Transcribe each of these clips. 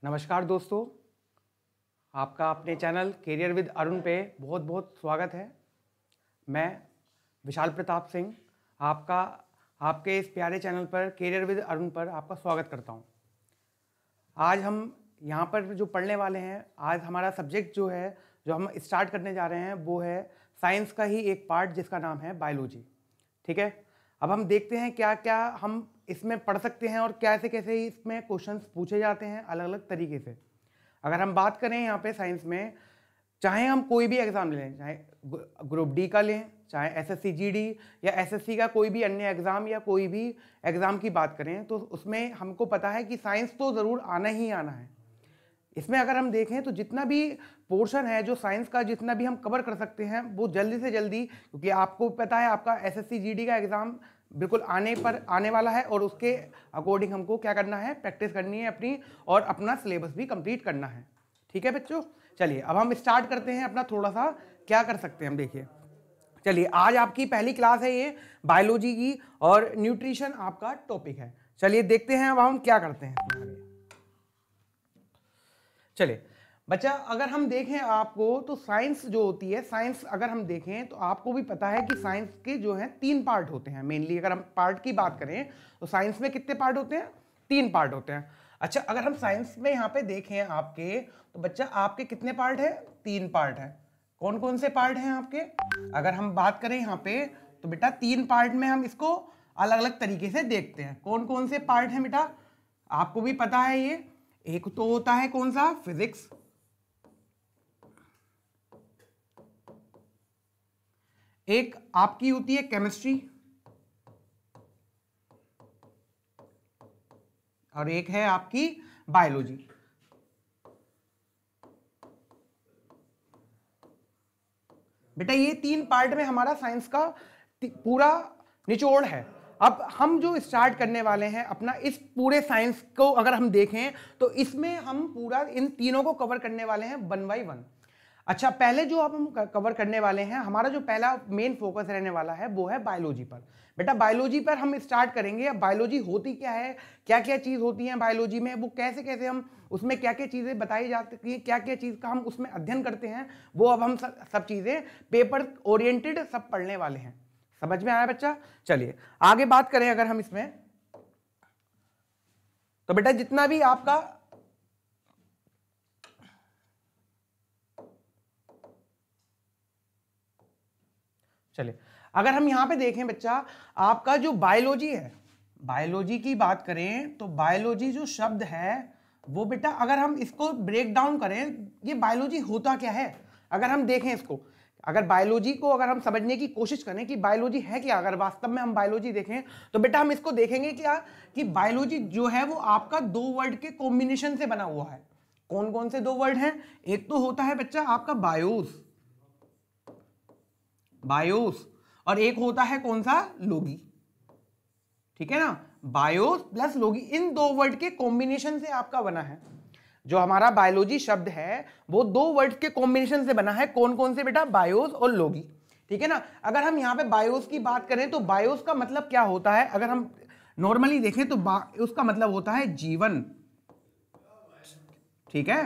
नमस्कार दोस्तों, आपका अपने चैनल कैरियर विद अरुण पे बहुत बहुत स्वागत है। मैं विशाल प्रताप सिंह आपके इस प्यारे चैनल पर कैरियर विद अरुण पर आपका स्वागत करता हूं। आज हम यहाँ पर जो पढ़ने वाले हैं, आज हमारा सब्जेक्ट जो हम स्टार्ट करने जा रहे हैं वो है साइंस का ही एक पार्ट जिसका नाम है बायोलॉजी। ठीक है, अब हम देखते हैं क्या क्या हम इसमें पढ़ सकते हैं और कैसे कैसे इसमें क्वेश्चंस पूछे जाते हैं अलग अलग तरीके से। अगर हम बात करें यहाँ पे साइंस में, चाहे हम कोई भी एग्ज़ाम लें, चाहे ग्रुप डी का लें, चाहे एसएससी जीडी या एसएससी का कोई भी अन्य एग्ज़ाम या कोई भी एग्ज़ाम की बात करें, तो उसमें हमको पता है कि साइंस तो ज़रूर आना ही आना है। इसमें अगर हम देखें तो जितना भी पोर्शन है जो साइंस का, जितना भी हम कवर कर सकते हैं वो जल्दी से जल्दी, क्योंकि आपको पता है आपका एसएससी जीडी का एग्ज़ाम बिल्कुल आने वाला है और उसके अकॉर्डिंग हमको क्या करना है, प्रैक्टिस करनी है अपनी और अपना सिलेबस भी कंप्लीट करना है। ठीक है बच्चों, चलिए अब हम स्टार्ट करते हैं अपना थोड़ा सा क्या कर सकते हैं हम देखिए। चलिए, आज आपकी पहली क्लास है ये बायोलॉजी की और न्यूट्रिशन आपका टॉपिक है। चलिए देखते हैं अब हम क्या करते हैं। चलिए बच्चा, अगर हम देखें आपको तो साइंस जो होती है, साइंस अगर हम देखें तो आपको भी पता है कि साइंस के जो है 3 पार्ट होते हैं मेनली। अगर हम पार्ट की बात करें तो साइंस में कितने पार्ट होते हैं? 3 पार्ट होते हैं। अच्छा, अगर हम साइंस में यहाँ पे देखें आपके, तो बच्चा आपके कितने पार्ट है? 3 पार्ट है। कौन कौन से पार्ट हैं आपके? अगर हम बात करें यहाँ पे तो बेटा 3 पार्ट में हम इसको अलग अलग तरीके से देखते हैं। कौन कौन से पार्ट हैं बेटा? आपको भी पता है ये। एक तो होता है कौन सा? फिजिक्स। एक आपकी होती है केमिस्ट्री और एक है आपकी बायोलॉजी। बेटा ये 3 पार्ट में हमारा साइंस का पूरा निचोड़ है। अब हम जो स्टार्ट करने वाले हैं अपना इस पूरे साइंस को अगर हम देखें तो इसमें हम पूरा इन तीनों को कवर करने वाले हैं 1 बाय 1। अच्छा, पहले जो अब हम कवर करने वाले हैं, हमारा जो पहला मेन फोकस रहने वाला है वो है बायोलॉजी पर। बेटा बायोलॉजी पर हम स्टार्ट करेंगे। अब बायोलॉजी होती क्या है, क्या क्या चीज़ होती है बायोलॉजी में, वो कैसे कैसे हम उसमें क्या क्या चीज़ें बताई जाती हैं, क्या क्या चीज़ का हम उसमें अध्ययन करते हैं, वो अब हम सब चीज़ें पेपर ओरिएंटेड सब पढ़ने वाले हैं। समझ में आया बच्चा? चलिए आगे बात करें अगर हम इसमें, तो बेटा जितना भी आपका चलिए अगर हम यहां पे देखें बच्चा, आपका जो बायोलॉजी है, बायोलॉजी की बात करें तो बायोलॉजी जो शब्द है वो बेटा अगर हम इसको ब्रेक डाउन करें, ये बायोलॉजी होता क्या है, अगर हम देखें इसको, अगर बायोलॉजी को अगर हम समझने की कोशिश करें कि बायोलॉजी है क्या, अगर वास्तव में हम बायोलॉजी देखें तो बेटा हम इसको देखेंगे क्या कि बायोलॉजी जो है वो आपका 2 वर्ड के कॉम्बिनेशन से बना हुआ है। कौन कौन से 2 वर्ड हैं? एक तो होता है बच्चा आपका बायोस, बायोस, और एक होता है कौन सा? लोगी। ठीक है ना, बायोस प्लस लोगी, इन 2 वर्ड के कॉम्बिनेशन से आपका बना है। जो हमारा बायोलॉजी शब्द है वो 2 वर्ड के कॉम्बिनेशन से बना है। कौन कौन से बेटा? बायोस और लोगी। ठीक है ना, अगर हम यहां पे बायोस की बात करें तो बायोस का मतलब क्या होता है, अगर हम नॉर्मली देखें तो उसका मतलब होता है जीवन। ठीक है,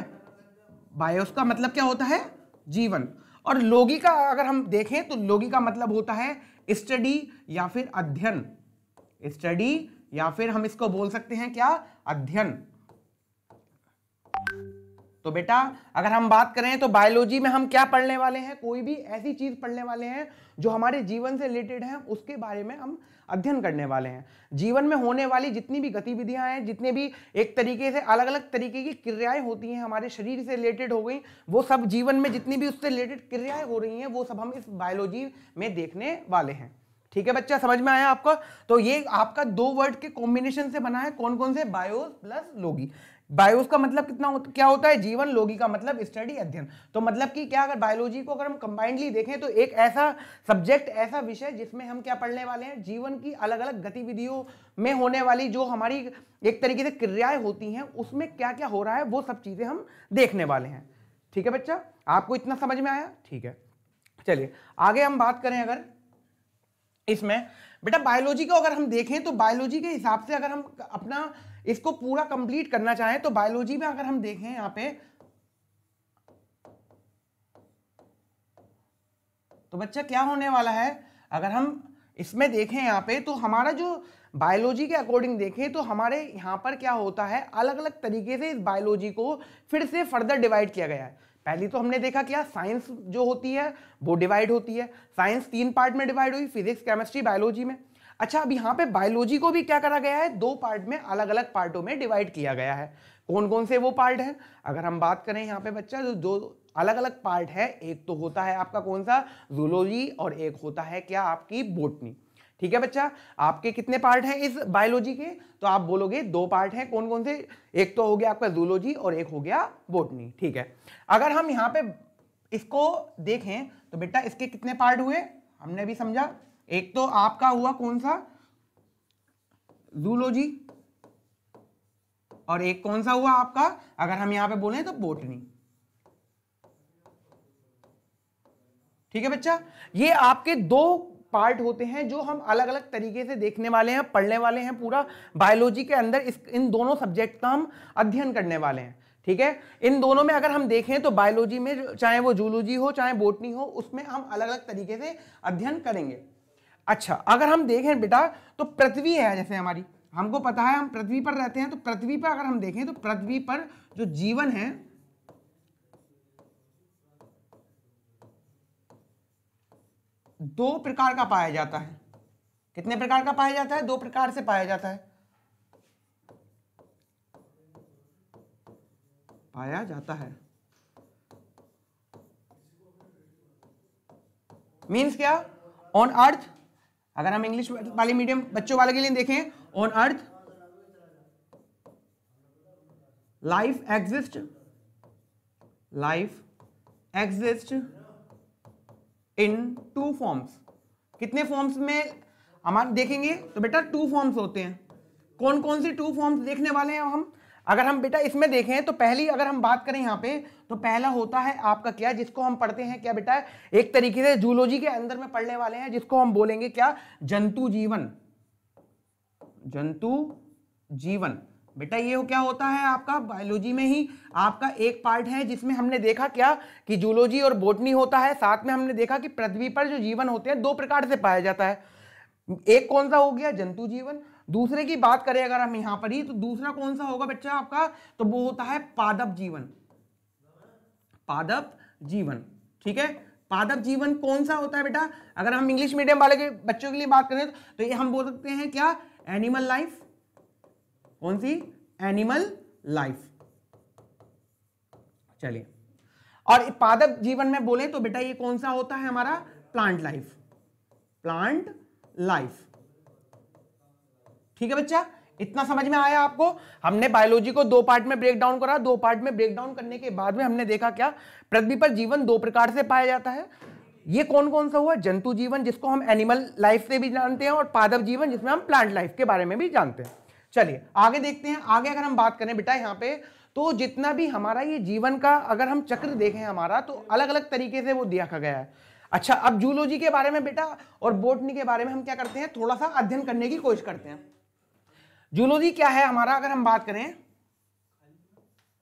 बायोस का मतलब क्या होता है? जीवन। और लोगी का अगर हम देखें तो लोगी का मतलब होता है स्टडी या फिर अध्ययन। स्टडी या फिर हम इसको बोल सकते हैं क्या? अध्ययन। तो बेटा अगर हम बात करें तो बायोलॉजी में हम क्या पढ़ने वाले हैं? कोई भी ऐसी चीज पढ़ने वाले हैं जो हमारे जीवन से रिलेटेड है, उसके बारे में हम अध्ययन करने वाले हैं। जीवन में होने वाली जितनी भी गतिविधियां हैं, जितने भी एक तरीके से अलग अलग तरीके की क्रियाएं होती हैं, हमारे शरीर से रिलेटेड हो गई, वो सब जीवन में जितनी भी उससे रिलेटेड क्रियाएं हो रही हैं वो सब हम इस बायोलॉजी में देखने वाले हैं। ठीक है बच्चा, समझ में आया आपको? तो ये आपका 2 वर्ड के कॉम्बिनेशन से बना है। कौन कौन से? बायोस प्लस लोगी। बायोस का मतलब क्या होता है? जीवन। लोगी का मतलब स्टडी, अध्ययन। तो मतलब कि क्या, अगर बायोलॉजी को अगर हम कंबाइंडली देखें तो एक ऐसा सब्जेक्ट, ऐसा विषय जिसमें हम क्या पढ़ने वाले हैं? जीवन की अलग अलग गतिविधियों में होने वाली जो हमारी एक तरीके से क्रियाएं होती हैं, उसमें क्या क्या हो रहा है वो सब चीजें हम देखने वाले हैं। ठीक है बच्चा, आपको इतना समझ में आया? ठीक है, चलिए आगे हम बात करें अगर इसमें, बेटा बायोलॉजी को अगर हम देखें तो बायोलॉजी के हिसाब से अगर हम अपना इसको पूरा कंप्लीट करना चाहें तो बायोलॉजी में अगर हम देखें यहां पे, तो बच्चा क्या होने वाला है, अगर हम इसमें देखें यहां पे, तो हमारा जो बायोलॉजी के अकॉर्डिंग देखें तो हमारे यहां पर क्या होता है, अलग अलग तरीके से इस बायोलॉजी को फिर से फर्दर डिवाइड किया गया है। पहली तो हमने देखा क्या, साइंस जो होती है वो डिवाइड होती है, साइंस 3 पार्ट में डिवाइड हुई, फिजिक्स, केमिस्ट्री, बायोलॉजी में। अच्छा, अब यहाँ पे बायोलॉजी को भी क्या करा गया है, 2 पार्ट में, अलग अलग पार्टों में डिवाइड किया गया है। कौन कौन से वो पार्ट हैं, अगर हम बात करें यहाँ पे बच्चा, जो 2 अलग अलग पार्ट है, एक तो होता है आपका कौन सा, जूलॉजी, और एक होता है क्या, आपकी बॉटनी। ठीक है बच्चा, आपके कितने पार्ट हैं इस बायोलॉजी के, तो आप बोलोगे 2 पार्ट हैं। कौन कौन से, एक तो हो गया आपका जूलॉजी और एक हो गया बॉटनी। ठीक है, अगर हम यहाँ पे इसको देखें तो बेटा इसके कितने पार्ट हुए, हमने भी समझा, एक तो आपका हुआ कौन सा, जूलॉजी, और एक कौन सा हुआ आपका, अगर हम यहां पे बोले तो बॉटनी। ठीक है बच्चा, ये आपके 2 पार्ट होते हैं जो हम अलग अलग तरीके से देखने वाले हैं, पढ़ने वाले हैं। पूरा बायोलॉजी के अंदर इन दोनों सब्जेक्ट का हम अध्ययन करने वाले हैं। ठीक है, इन दोनों में अगर हम देखें तो बायोलॉजी में चाहे वो जूलॉजी हो चाहे बॉटनी हो, उसमें हम अलग अलग तरीके से अध्ययन करेंगे। अच्छा, अगर हम देखें बेटा तो पृथ्वी है जैसे हमारी, हमको पता है हम पृथ्वी पर रहते हैं, तो पृथ्वी पर अगर हम देखें तो पृथ्वी पर जो जीवन है 2 प्रकार का पाया जाता है। कितने प्रकार का पाया जाता है, 2 प्रकार से पाया जाता है, पाया जाता है। मीन्स क्या, ऑन अर्थ, अगर हम इंग्लिश वाले मीडियम बच्चों वाले के लिए देखें, on earth life exist in 2 forms. कितने फॉर्म्स में हम देखेंगे, तो बेटा 2 फॉर्म्स होते हैं। कौन कौन सी 2 फॉर्म्स देखने वाले हैं हम, अगर हम बेटा इसमें देखें तो पहली अगर हम बात करें यहाँ पे, तो पहला होता है आपका क्या, जिसको हम पढ़ते हैं क्या बेटा, एक तरीके से जूलॉजी के अंदर में पढ़ने वाले हैं, जिसको हम बोलेंगे क्या, जंतु जीवन। जंतु जीवन बेटा ये क्या होता है आपका, बायोलॉजी में ही आपका एक पार्ट है, जिसमें हमने देखा क्या कि जूलॉजी और बॉटनी होता है। साथ में हमने देखा कि पृथ्वी पर जो जीवन होते हैं 2 प्रकार से पाया जाता है। एक कौन सा हो गया, जंतु जीवन। दूसरे की बात करें अगर हम यहां पर ही, तो दूसरा कौन सा होगा बच्चा आपका, तो वो होता है पादप जीवन। पादप जीवन, ठीक है। पादप जीवन कौन सा होता है बेटा, अगर हम इंग्लिश मीडियम वाले के बच्चों के लिए बात करें तो ये हम बोल सकते हैं क्या, एनिमल लाइफ। कौन सी, एनिमल लाइफ। चलिए, और पादप जीवन में बोले तो बेटा ये कौन सा होता है हमारा, प्लांट लाइफ। प्लांट लाइफ, ठीक है बच्चा, इतना समझ में आया आपको। हमने बायोलॉजी को 2 पार्ट में ब्रेक डाउन करा, 2 पार्ट में ब्रेक डाउन करने के बाद में हमने देखा क्या, पृथ्वी पर जीवन 2 प्रकार से पाया जाता है। ये कौन कौन सा हुआ, जंतु जीवन जिसको हम एनिमल लाइफ से भी जानते हैं, और पादप जीवन जिसमें हम प्लांट लाइफ के बारे में भी जानते हैं। चलिए आगे देखते हैं। आगे अगर हम बात करें बेटा यहाँ पे, तो जितना भी हमारा ये जीवन का अगर हम चक्र देखें हमारा, तो अलग अलग तरीके से वो देखा गया है। अच्छा, अब जूलॉजी के बारे में बेटा और बॉटनी के बारे में हम क्या करते हैं, थोड़ा सा अध्ययन करने की कोशिश करते हैं। जूलॉजी क्या है हमारा, अगर हम बात करें,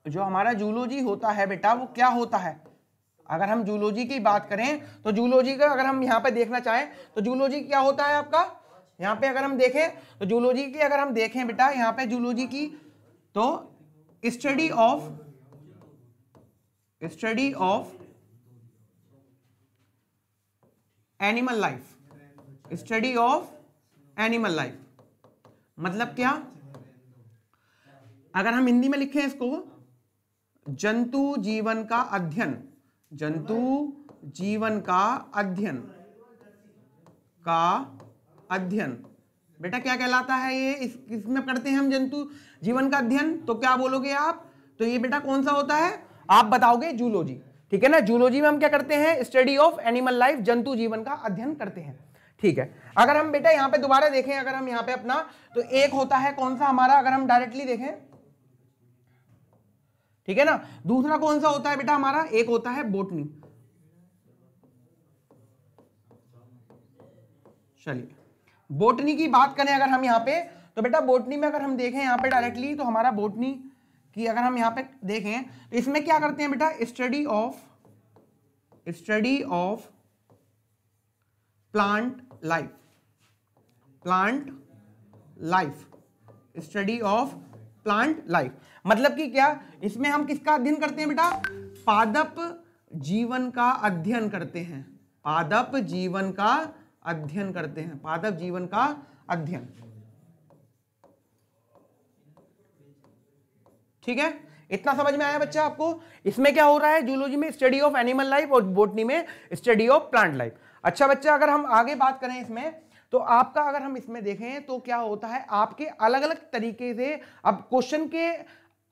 जो हमारा जूलॉजी होता है बेटा वो क्या होता है, अगर हम जूलॉजी की बात करें तो जूलॉजी का अगर हम यहाँ पे देखना चाहें तो जूलॉजी क्या होता है आपका, यहाँ पे अगर हम देखें तो जूलॉजी की अगर हम देखें बेटा यहाँ पे जूलॉजी की, तो study of animal life. Study of animal life मतलब क्या, अगर हम हिंदी में लिखें इसको, जंतु जीवन का अध्ययन। जंतु जीवन का अध्ययन बेटा क्या कहलाता है ये, इसमें करते हैं हम जंतु जीवन का अध्ययन, तो क्या बोलोगे आप, तो ये बेटा कौन सा होता है, आप बताओगे जूलॉजी। ठीक है ना, जूलॉजी में हम क्या करते हैं, स्टडी ऑफ एनिमल लाइफ, जंतु जीवन का अध्ययन करते हैं। ठीक है, अगर हम बेटा यहां पे दोबारा देखें, अगर हम यहां पे अपना, तो एक होता है कौन सा हमारा, अगर हम डायरेक्टली देखें, ठीक है ना, दूसरा कौन सा होता है बेटा हमारा, एक होता है बॉटनी। चलिए बॉटनी की बात करें अगर हम यहां पे, तो बेटा बॉटनी में अगर हम देखें यहाँ पे डायरेक्टली, तो हमारा बॉटनी की अगर हम यहाँ पे देखें तो इसमें क्या करते हैं बेटा, study of plant life, study of plant life. मतलब कि क्या, इसमें हम किसका अध्ययन करते हैं बेटा, पादप जीवन का अध्ययन करते हैं, पादप जीवन का अध्ययन करते हैं, पादप जीवन का अध्ययन। ठीक है, इतना समझ में आया बच्चा आपको। इसमें क्या हो रहा है, जूलॉजी में स्टडी ऑफ एनिमल लाइफ और बॉटनी में स्टडी ऑफ प्लांट लाइफ। अच्छा बच्चा, अगर हम आगे बात करें इसमें, तो आपका अगर हम इसमें देखें तो क्या होता है, आपके अलग अलग तरीके से, अब क्वेश्चन के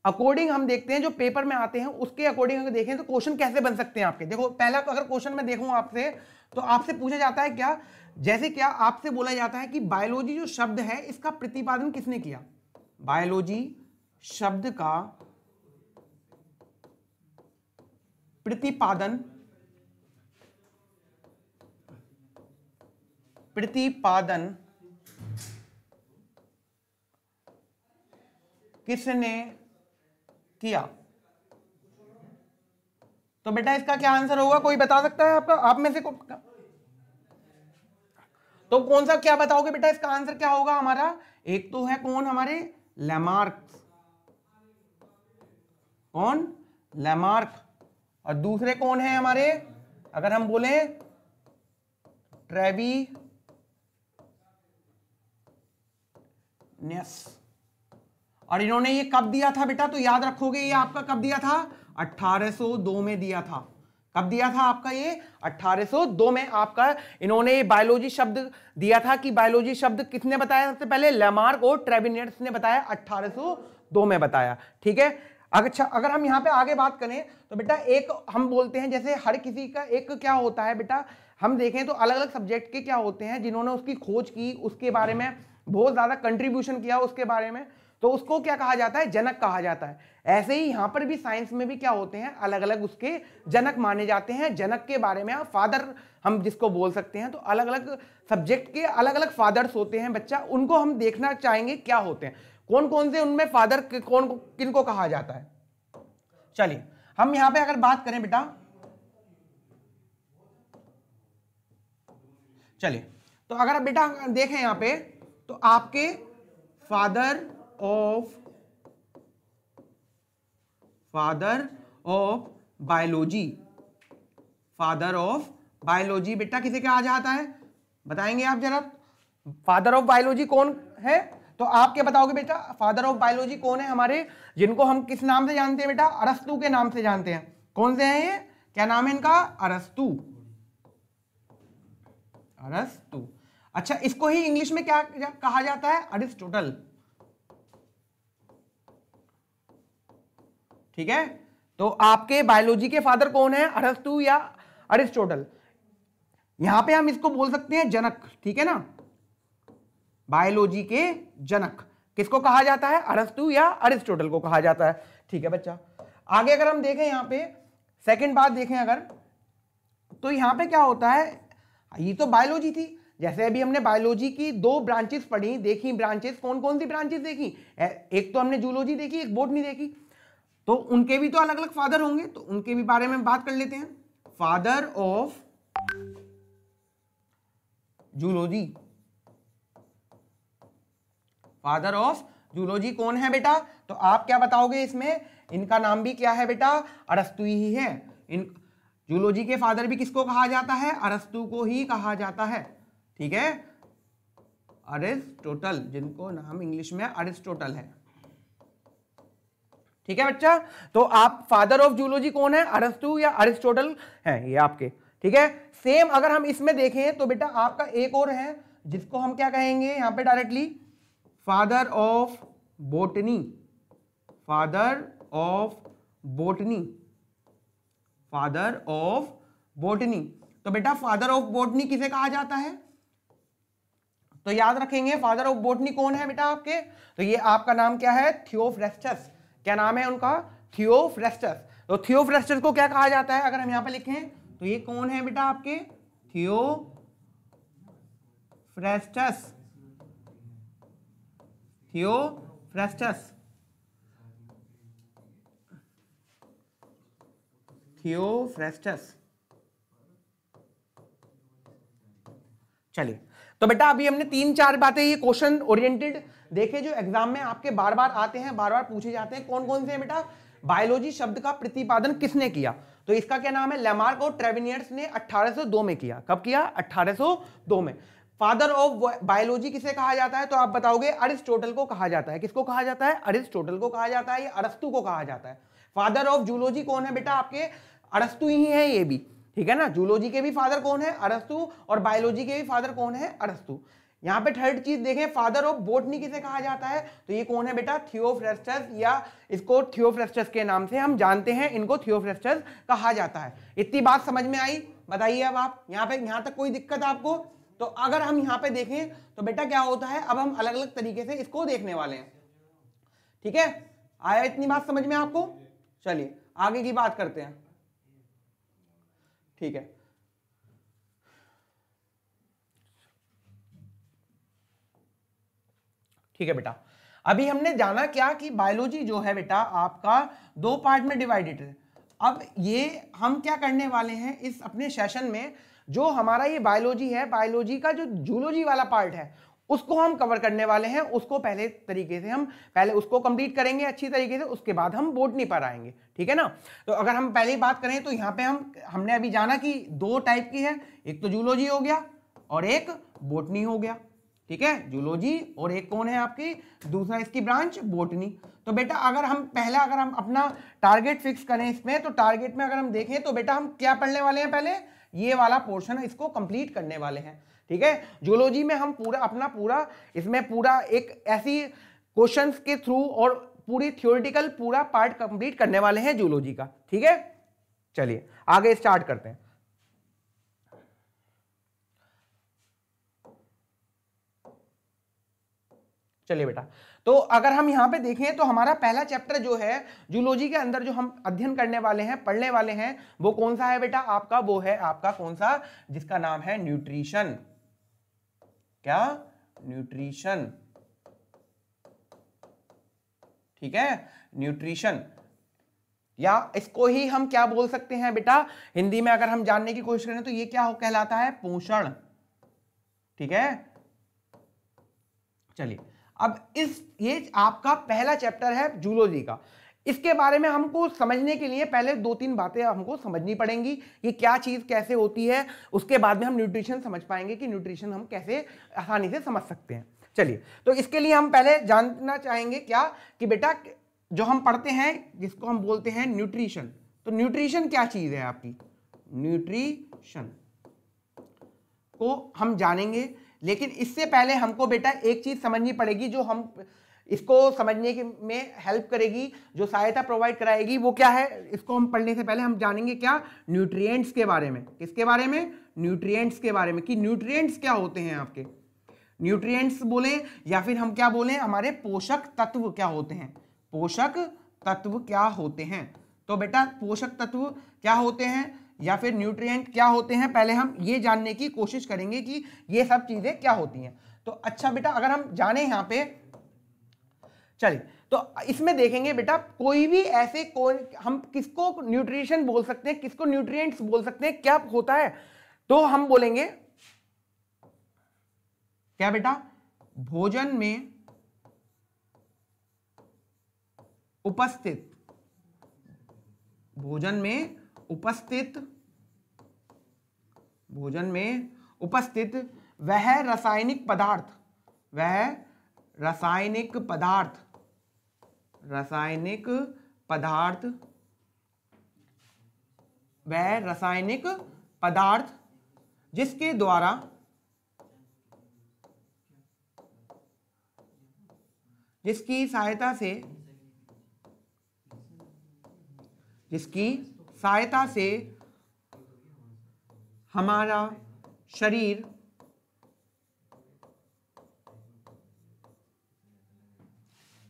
अकॉर्डिंग हम देखते हैं, जो पेपर में आते हैं उसके अकॉर्डिंग अगर देखें तो क्वेश्चन कैसे बन सकते हैं आपके। देखो पहला अगर क्वेश्चन मैं देखूं आपसे, तो आपसे पूछा जाता है क्या, जैसे क्या आपसे बोला जाता है कि बायोलॉजी जो शब्द है इसका प्रतिपादन किसने किया, बायोलॉजी शब्द का प्रतिपादन किसने किया। तो बेटा इसका क्या आंसर होगा, कोई बता सकता है आपका, आप में से तो कौन सा क्या बताओगे बेटा, इसका आंसर क्या होगा हमारा। एक तो है कौन, हमारे लैमार्क, कौन, लैमार्क, और दूसरे कौन है हमारे, अगर हम बोले ट्रेविनियस। और इन्होंने ये कब दिया था बेटा, तो याद रखोगे ये आपका कब दिया था, 1802 में दिया था। कब दिया था आपका ये, 1802 में आपका इन्होंने बायोलॉजी शब्द दिया था। कि बायोलॉजी शब्द किसने बताया सबसे पहले, लैमार्क और ट्रेविनियस ने बताया, 1802 में बताया। ठीक है, अच्छा अगर हम यहाँ पे आगे बात करें तो बेटा एक हम बोलते हैं, जैसे हर किसी का एक क्या होता है बेटा, हम देखें तो अलग अलग सब्जेक्ट के क्या होते हैं जिन्होंने उसकी खोज की, उसके बारे में बहुत ज्यादा कंट्रीब्यूशन किया उसके बारे में, तो उसको क्या कहा जाता है, जनक कहा जाता है। ऐसे ही यहां पर भी साइंस में भी क्या होते हैं, अलग अलग उसके जनक माने जाते हैं। जनक के बारे में फादर हम जिसको बोल सकते हैं, तो अलग अलग सब्जेक्ट के अलग अलग फादर्स होते हैं बच्चा, उनको हम देखना चाहेंगे क्या होते हैं, कौन कौन से उनमें फादर कौन किनको कहा जाता है। चलिए हम यहां पे अगर बात करें बेटा, चलिए तो अगर बेटा देखें यहां पे, तो आपके father of biology, father of biology बेटा किसे कहा जाता है, बताएंगे आप जरा, फादर ऑफ बायोलॉजी कौन है। तो आप क्या बताओगे बेटा, फादर ऑफ बायोलॉजी कौन है हमारे, जिनको हम किस नाम से जानते हैं बेटा, अरस्तु के नाम से जानते हैं। कौन से हैं ये, क्या नाम है इनका, अरस्तु, अरस्तु। अच्छा इसको ही इंग्लिश में क्या कहा जाता है, अरिस्टोटल। ठीक है, तो आपके बायोलॉजी के फादर कौन है, अरस्तु या अरिस्टोटल। यहां पे हम इसको बोल सकते हैं जनक, ठीक है ना, बायोलॉजी के जनक किसको कहा जाता है, अरस्तु या अरिस्टोटल को कहा जाता है। ठीक है बच्चा, आगे अगर हम देखें यहां पे सेकंड बात देखें अगर, तो यहां पे क्या होता है, ये तो बायोलॉजी थी, जैसे अभी हमने बायोलॉजी की 2 ब्रांचेस पढ़ी, देखी ब्रांचेस, कौन कौन सी ब्रांचेस देखी, एक तो हमने जूलॉजी देखी, एक बॉटनी देखी, तो उनके भी तो अलग अलग फादर होंगे, तो उनके भी बारे में बात कर लेते हैं। Father of zoology, father of zoology कौन है बेटा, तो आप क्या बताओगे इसमें, इनका नाम भी क्या है बेटा, अरस्तु ही है। इन जूलॉजी के फादर भी किसको कहा जाता है, अरस्तु को ही कहा जाता है। ठीक है, अरिस्टोटल, जिनको नाम इंग्लिश में अरिस्टोटल है। ठीक है बच्चा, तो आप फादर ऑफ जूलॉजी कौन है, अरस्तु या अरिस्टोटल है ये आपके। ठीक है, सेम अगर हम इसमें देखें तो बेटा आपका एक और है जिसको हम क्या कहेंगे यहां पे directly, father of botany, father of botany, father of botany. तो बेटा फादर ऑफ बॉटनी किसे कहा जाता है, तो याद रखेंगे फादर ऑफ बॉटनी कौन है बेटा आपके, तो ये आपका नाम क्या है, थियोफ्रेस्टस। क्या नाम है उनका, थियोफ्रेस्टस। तो थियोफ्रेस्टस को क्या कहा जाता है, अगर हम यहां पे लिखें तो ये कौन है बेटा आपके, थियोफ्रेस्टस, थियोफ्रेस्टस, थियोफ्रेस्टस। चलिए, तो बेटा अभी हमने 3-4 बातें ये क्वेश्चन ओरिएंटेड देखे जो एग्जाम में आपके बार बार आते हैं, बार बार पूछे जाते हैं। कौन कौन से हैं बेटा? बायोलॉजी शब्द का प्रतिपादन किसने किया? तो इसका क्या नाम है? लैमार्क और ट्रेविनियर्स ने 1802 में किया। कब किया? 1802 में। फादर ऑफ बायोलॉजी किसे कहा जाता है? तो आप बताओगे अरिस्टोटल को कहा जाता है। किसको कहा जाता है? अरिस्टोटल को कहा जाता है या अरस्तु को कहा जाता है? फादर ऑफ जूलॉजी कौन है बेटा? आपके अरस्तु ही है ये भी, ठीक है ना। जूलॉजी के भी फादर कौन है? अरस्तु। और बायोलॉजी के भी फादर कौन है? अरस्तु। यहां पे थर्ड चीज देखें, फादर ऑफ बोटनी किसे कहा जाता है? तो ये कौन है बेटा? थियोफ्रेस्टस, या इसको थियोफ्रेस्टस के नाम से हम जानते हैं, इनको थियोफ्रेस्टस कहा जाता है। इतनी बात समझ में आई? बताइए अब आप यहां तक कोई दिक्कत आपको? तो अगर हम यहां पे देखें तो बेटा क्या होता है, अब हम अलग अलग तरीके से इसको देखने वाले हैं, ठीक है। आया इतनी बात समझ में आपको? चलिए आगे की बात करते हैं, ठीक है। ठीक है बेटा, अभी हमने जाना क्या कि बायोलॉजी जो है बेटा आपका 2 पार्ट में डिवाइडेड है। अब ये हम क्या करने वाले हैं इस अपने सेशन में, जो हमारा ये बायोलॉजी है, बायोलॉजी का जो जूलॉजी वाला पार्ट है उसको हम कवर करने वाले हैं। उसको पहले तरीके से हम पहले उसको कंप्लीट करेंगे अच्छी तरीके से, उसके बाद हम बोटनी पर आएंगे, ठीक है ना। तो अगर हम पहले बात करें तो यहाँ पे हमने अभी जाना कि 2 टाइप की है, एक तो जूलॉजी हो गया और एक बोटनी हो गया, ठीक है। जूलॉजी और एक कौन है आपकी दूसरा इसकी ब्रांच? बोटनी। तो बेटा अगर हम अपना टारगेट फिक्स करें इसमें, तो टारगेट में अगर हम देखें तो बेटा हम क्या पढ़ने वाले हैं? पहले ये वाला पोर्शन है इसको कंप्लीट करने वाले हैं, ठीक है। जूलॉजी में हम पूरा इसमें पूरा एक ऐसी क्वेश्चंस के थ्रू और पूरी थ्योरेटिकल पूरा पार्ट कंप्लीट करने वाले हैं जूलॉजी का, ठीक है। चलिए आगे स्टार्ट करते हैं। चलिए बेटा, तो अगर हम यहां पे देखें तो हमारा पहला चैप्टर जो है जूलॉजी के अंदर जो हम अध्ययन करने वाले हैं, पढ़ने वाले हैं, वो कौन सा है बेटा आपका? वो है आपका कौन सा? जिसका नाम है न्यूट्रिशन। क्या? न्यूट्रिशन, ठीक है, न्यूट्रिशन। या इसको ही हम क्या बोल सकते हैं बेटा हिंदी में अगर हम जानने की कोशिश करें तो ये क्या कहलाता है? पोषण, ठीक है। चलिए अब ये आपका पहला चैप्टर है जूलॉजी का। इसके बारे में हमको समझने के लिए पहले 2-3 बातें हमको समझनी पड़ेंगी, ये क्या चीज कैसे होती है। उसके बाद में हम न्यूट्रिशन समझ पाएंगे कि न्यूट्रिशन हम कैसे आसानी से समझ सकते हैं। चलिए, तो इसके लिए हम पहले जानना चाहेंगे क्या कि बेटा जो हम पढ़ते हैं जिसको हम बोलते हैं न्यूट्रिशन, तो न्यूट्रिशन क्या चीज है आपकी? न्यूट्रिशन को हम जानेंगे, लेकिन इससे पहले हमको बेटा एक चीज समझनी पड़ेगी जो हम इसको समझने के में हेल्प करेगी, जो सहायता प्रोवाइड कराएगी, वो क्या है? इसको हम पढ़ने से पहले हम जानेंगे क्या? न्यूट्रिएंट्स के बारे में। किसके बारे में? न्यूट्रिएंट्स के बारे में, कि न्यूट्रिएंट्स क्या होते हैं आपके। न्यूट्रिएंट्स बोले या फिर हम क्या बोले, हमारे पोषक तत्व क्या होते हैं? पोषक तत्व क्या होते हैं? तो बेटा पोषक तत्व क्या होते हैं या फिर न्यूट्रिएंट क्या होते हैं, पहले हम ये जानने की कोशिश करेंगे कि ये सब चीजें क्या होती हैं। तो अच्छा बेटा अगर हम जाने यहाँ पे, चलिए तो इसमें देखेंगे बेटा कोई भी ऐसे हम किसको न्यूट्रिशन बोल सकते हैं, किसको न्यूट्रिएंट्स बोल सकते हैं, क्या होता है? तो हम बोलेंगे क्या बेटा? भोजन में उपस्थित, भोजन में उपस्थित, भोजन में उपस्थित वह रासायनिक पदार्थ, वह रासायनिक पदार्थ, रासायनिक पदार्थ, वह रासायनिक पदार्थ जिसके द्वारा, जिसकी सहायता से, जिसकी सहायता से हमारा शरीर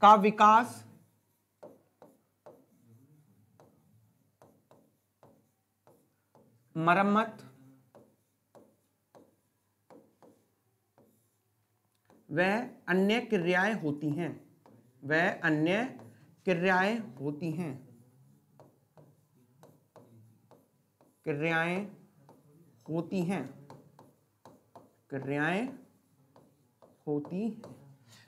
का विकास, मरम्मत, वह अन्य क्रियाएं होती हैं, वह अन्य क्रियाएं होती हैं, क्रियाएं होती हैं, क्रियाएं होती हैं।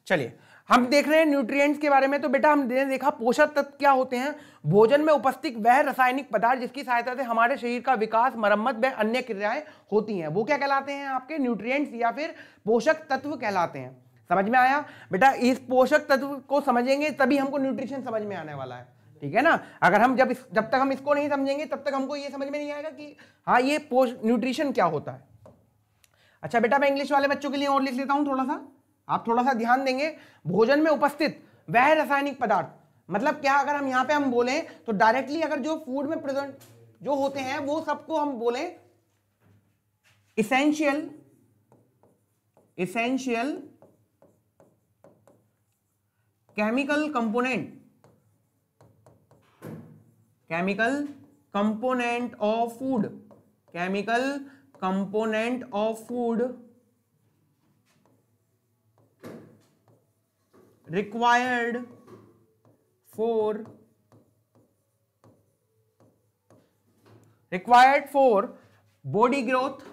चलिए हम देख रहे हैं न्यूट्रिएंट्स के बारे में। तो बेटा हमने देखा पोषक तत्व क्या होते हैं, भोजन में उपस्थित वह रासायनिक पदार्थ जिसकी सहायता से हमारे शरीर का विकास, मरम्मत व अन्य क्रियाएं होती हैं, वो क्या कहलाते हैं, आपके न्यूट्रिएंट्स या फिर पोषक तत्व कहलाते हैं। समझ में आया बेटा? इस पोषक तत्व को समझेंगे तभी हमको न्यूट्रिशन समझ में आने वाला है, ठीक है ना। अगर हम जब तक हम इसको नहीं समझेंगे तब तक हमको ये समझ में नहीं आएगा कि हाँ ये न्यूट्रिशन क्या होता है। अच्छा बेटा मैं इंग्लिश वाले बच्चों के लिए और लिख लेता हूं थोड़ा सा, आप थोड़ा सा ध्यान देंगे। भोजन में उपस्थित वह रासायनिक पदार्थ, मतलब क्या, अगर हम यहां पे हम बोलें तो डायरेक्टली अगर जो फूड में प्रेजेंट जो होते हैं वो सबको हम बोलें essential chemical component of food, chemical component of food required for body growth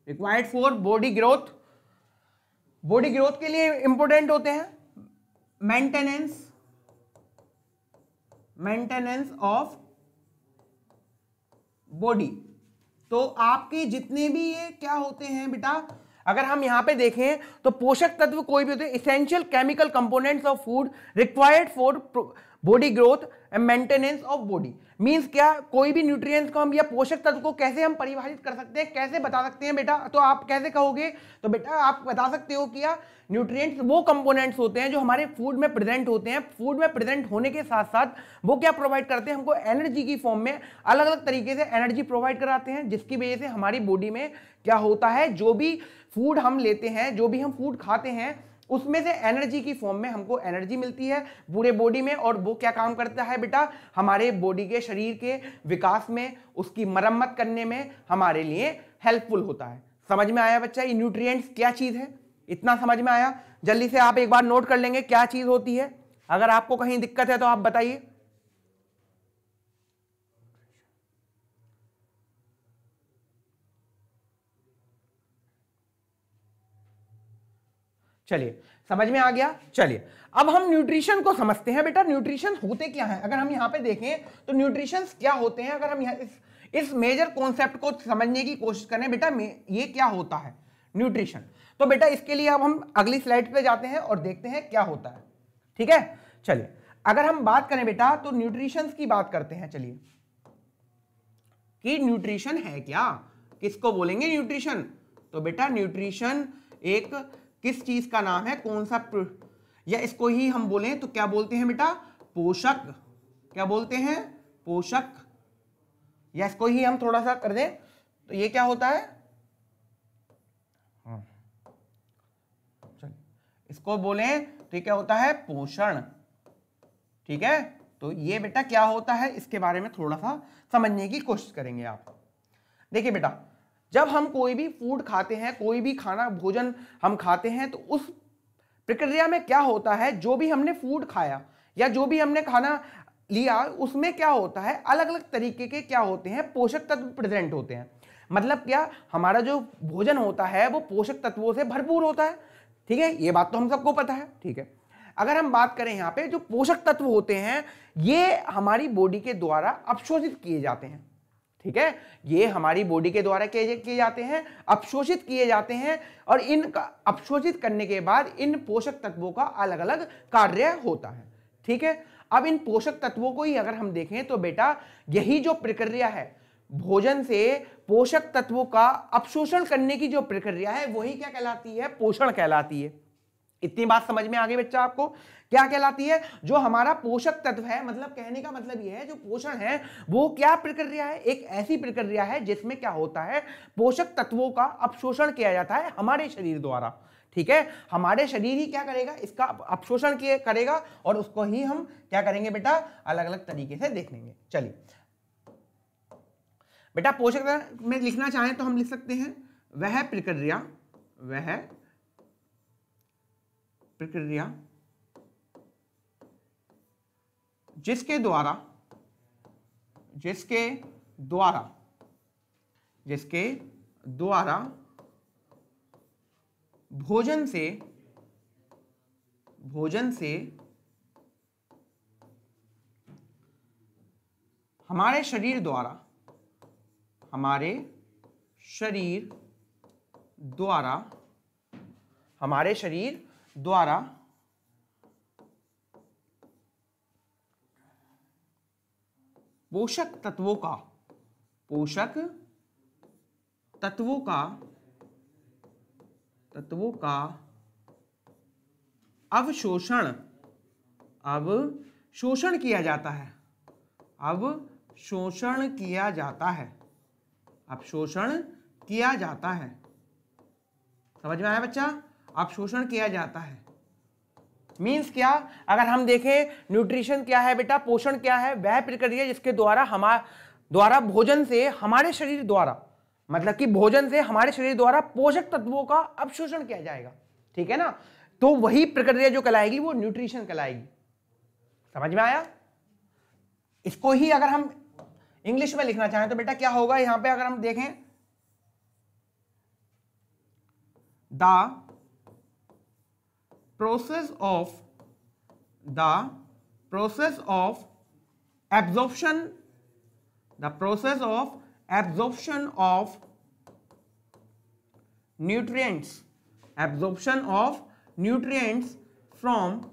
required for body growth के लिए इंपॉर्टेंट होते हैं मेंटेनेंस ऑफ बॉडी। तो आपके जितने भी ये क्या होते हैं बेटा, अगर हम यहां पे देखें तो पोषक तत्व कोई भी होते हैं essential chemical components of food required for body growth and maintenance of body. Means क्या, कोई भी न्यूट्रिएंट्स को हम या पोषक तत्व को कैसे हम परिभाषित कर सकते हैं, कैसे बता सकते हैं बेटा? तो आप कैसे कहोगे, तो बेटा आप बता सकते हो कि न्यूट्रिएंट्स वो कंपोनेंट्स होते हैं जो हमारे फूड में प्रेजेंट होते हैं। फूड में प्रेजेंट होने के साथ साथ वो क्या प्रोवाइड करते हैं, हमको एनर्जी की फॉर्म में अलग अलग तरीके से एनर्जी प्रोवाइड कराते हैं, जिसकी वजह से हमारी बॉडी में क्या होता है, जो भी फूड हम लेते हैं, जो भी हम फूड खाते हैं, उसमें से एनर्जी की फॉर्म में हमको एनर्जी मिलती है पूरे बॉडी में। और वो क्या काम करता है बेटा, हमारे बॉडी के शरीर के विकास में, उसकी मरम्मत करने में हमारे लिए हेल्पफुल होता है। समझ में आया बच्चा ये न्यूट्रिएंट्स क्या चीज है? इतना समझ में आया? जल्दी से आप एक बार नोट कर लेंगे क्या चीज होती है। अगर आपको कहीं दिक्कत है तो आप बताइए। चलिए समझ में आ गया। चलिए अब हम न्यूट्रिशन को समझते हैं बेटा। न्यूट्रिशन होते क्या है, अगर हम यहां पे देखें तो न्यूट्रिशन क्या होते हैं, अगर हम यहाँ इस मेजर कॉन्सेप्ट को समझने की कोशिश करें बेटा, ये क्या होता है न्यूट्रिशन। तो बेटा इसके लिए अब हम अगली स्लाइड पे जाते हैं और देखते हैं क्या होता है, ठीक है। चलिए अगर हम बात करें बेटा तो न्यूट्रिशन की बात करते हैं। चलिए कि न्यूट्रिशन है क्या, किसको बोलेंगे न्यूट्रिशन? तो बेटा न्यूट्रिशन एक किस चीज का नाम है, कौन सा, या इसको ही हम बोलें तो क्या बोलते हैं बेटा, पोषक। क्या बोलते हैं? पोषक। या इसको ही हम थोड़ा सा कर दें तो ये क्या होता है, इसको बोलें तो ये क्या होता है, पोषण। ठीक है, तो ये बेटा क्या होता है, इसके बारे में थोड़ा सा समझने की कोशिश करेंगे आप। देखिए बेटा, जब हम कोई भी फूड खाते हैं, कोई भी खाना भोजन हम खाते हैं, तो उस प्रक्रिया में क्या होता है, जो भी हमने फूड खाया या जो भी हमने खाना लिया, उसमें क्या होता है, अलग अलग तरीके के क्या होते हैं, पोषक तत्व प्रेजेंट होते हैं। मतलब क्या, हमारा जो भोजन होता है वो पोषक तत्वों से भरपूर होता है। ठीक है, ये बात तो हम सबको पता है। ठीक है, अगर हम बात करें यहाँ पे, जो पोषक तत्व होते हैं ये हमारी बॉडी के द्वारा अवशोषित किए जाते हैं। ठीक है, ये हमारी बॉडी के द्वारा किए जाते हैं, अवशोषित किए जाते हैं, और इनका अवशोषित करने के बाद इन पोषक तत्वों का अलग अलग कार्य होता है। ठीक है, अब इन पोषक तत्वों को ही अगर हम देखें तो बेटा यही जो प्रक्रिया है, भोजन से पोषक तत्वों का अवशोषण करने की जो प्रक्रिया है, वही क्या कहलाती है, पोषण कहलाती है। इतनी बात समझ में आ गई बच्चा आपको, क्या कहलाती है, जो हमारा पोषक तत्व है, मतलब कहने का मतलब यह है, जो पोषण है वो क्या प्रक्रिया है, एक ऐसी प्रक्रिया है जिसमें क्या होता है, पोषक तत्वों का अवशोषण किया जाता है हमारे शरीर द्वारा। ठीक है, हमारे शरीर ही क्या करेगा, इसका अवशोषण करेगा, और उसको ही हम क्या करेंगे बेटा, अलग अलग तरीके से देख लेंगे। चलिए बेटा पोषक में लिखना चाहें तो हम लिख सकते हैं वह प्रक्रिया जिसके द्वारा भोजन से हमारे शरीर द्वारा पोषक तत्वों का अवशोषण किया जाता है। समझ में आया बच्चा? अवशोषण किया जाता है मीन्स क्या? अगर हम देखें न्यूट्रिशन क्या है बेटा, पोषण क्या है? वह प्रक्रिया जिसके द्वारा भोजन से हमारे शरीर द्वारा, मतलब कि भोजन से हमारे शरीर द्वारा पोषक तत्वों का अवशोषण किया जाएगा। ठीक है ना? तो वही प्रक्रिया जो कहलाएगी वो न्यूट्रिशन कहलाएगी। समझ में आया? इसको ही अगर हम इंग्लिश में लिखना चाहें तो बेटा क्या होगा? यहां पे अगर हम देखें the process of absorption of nutrients from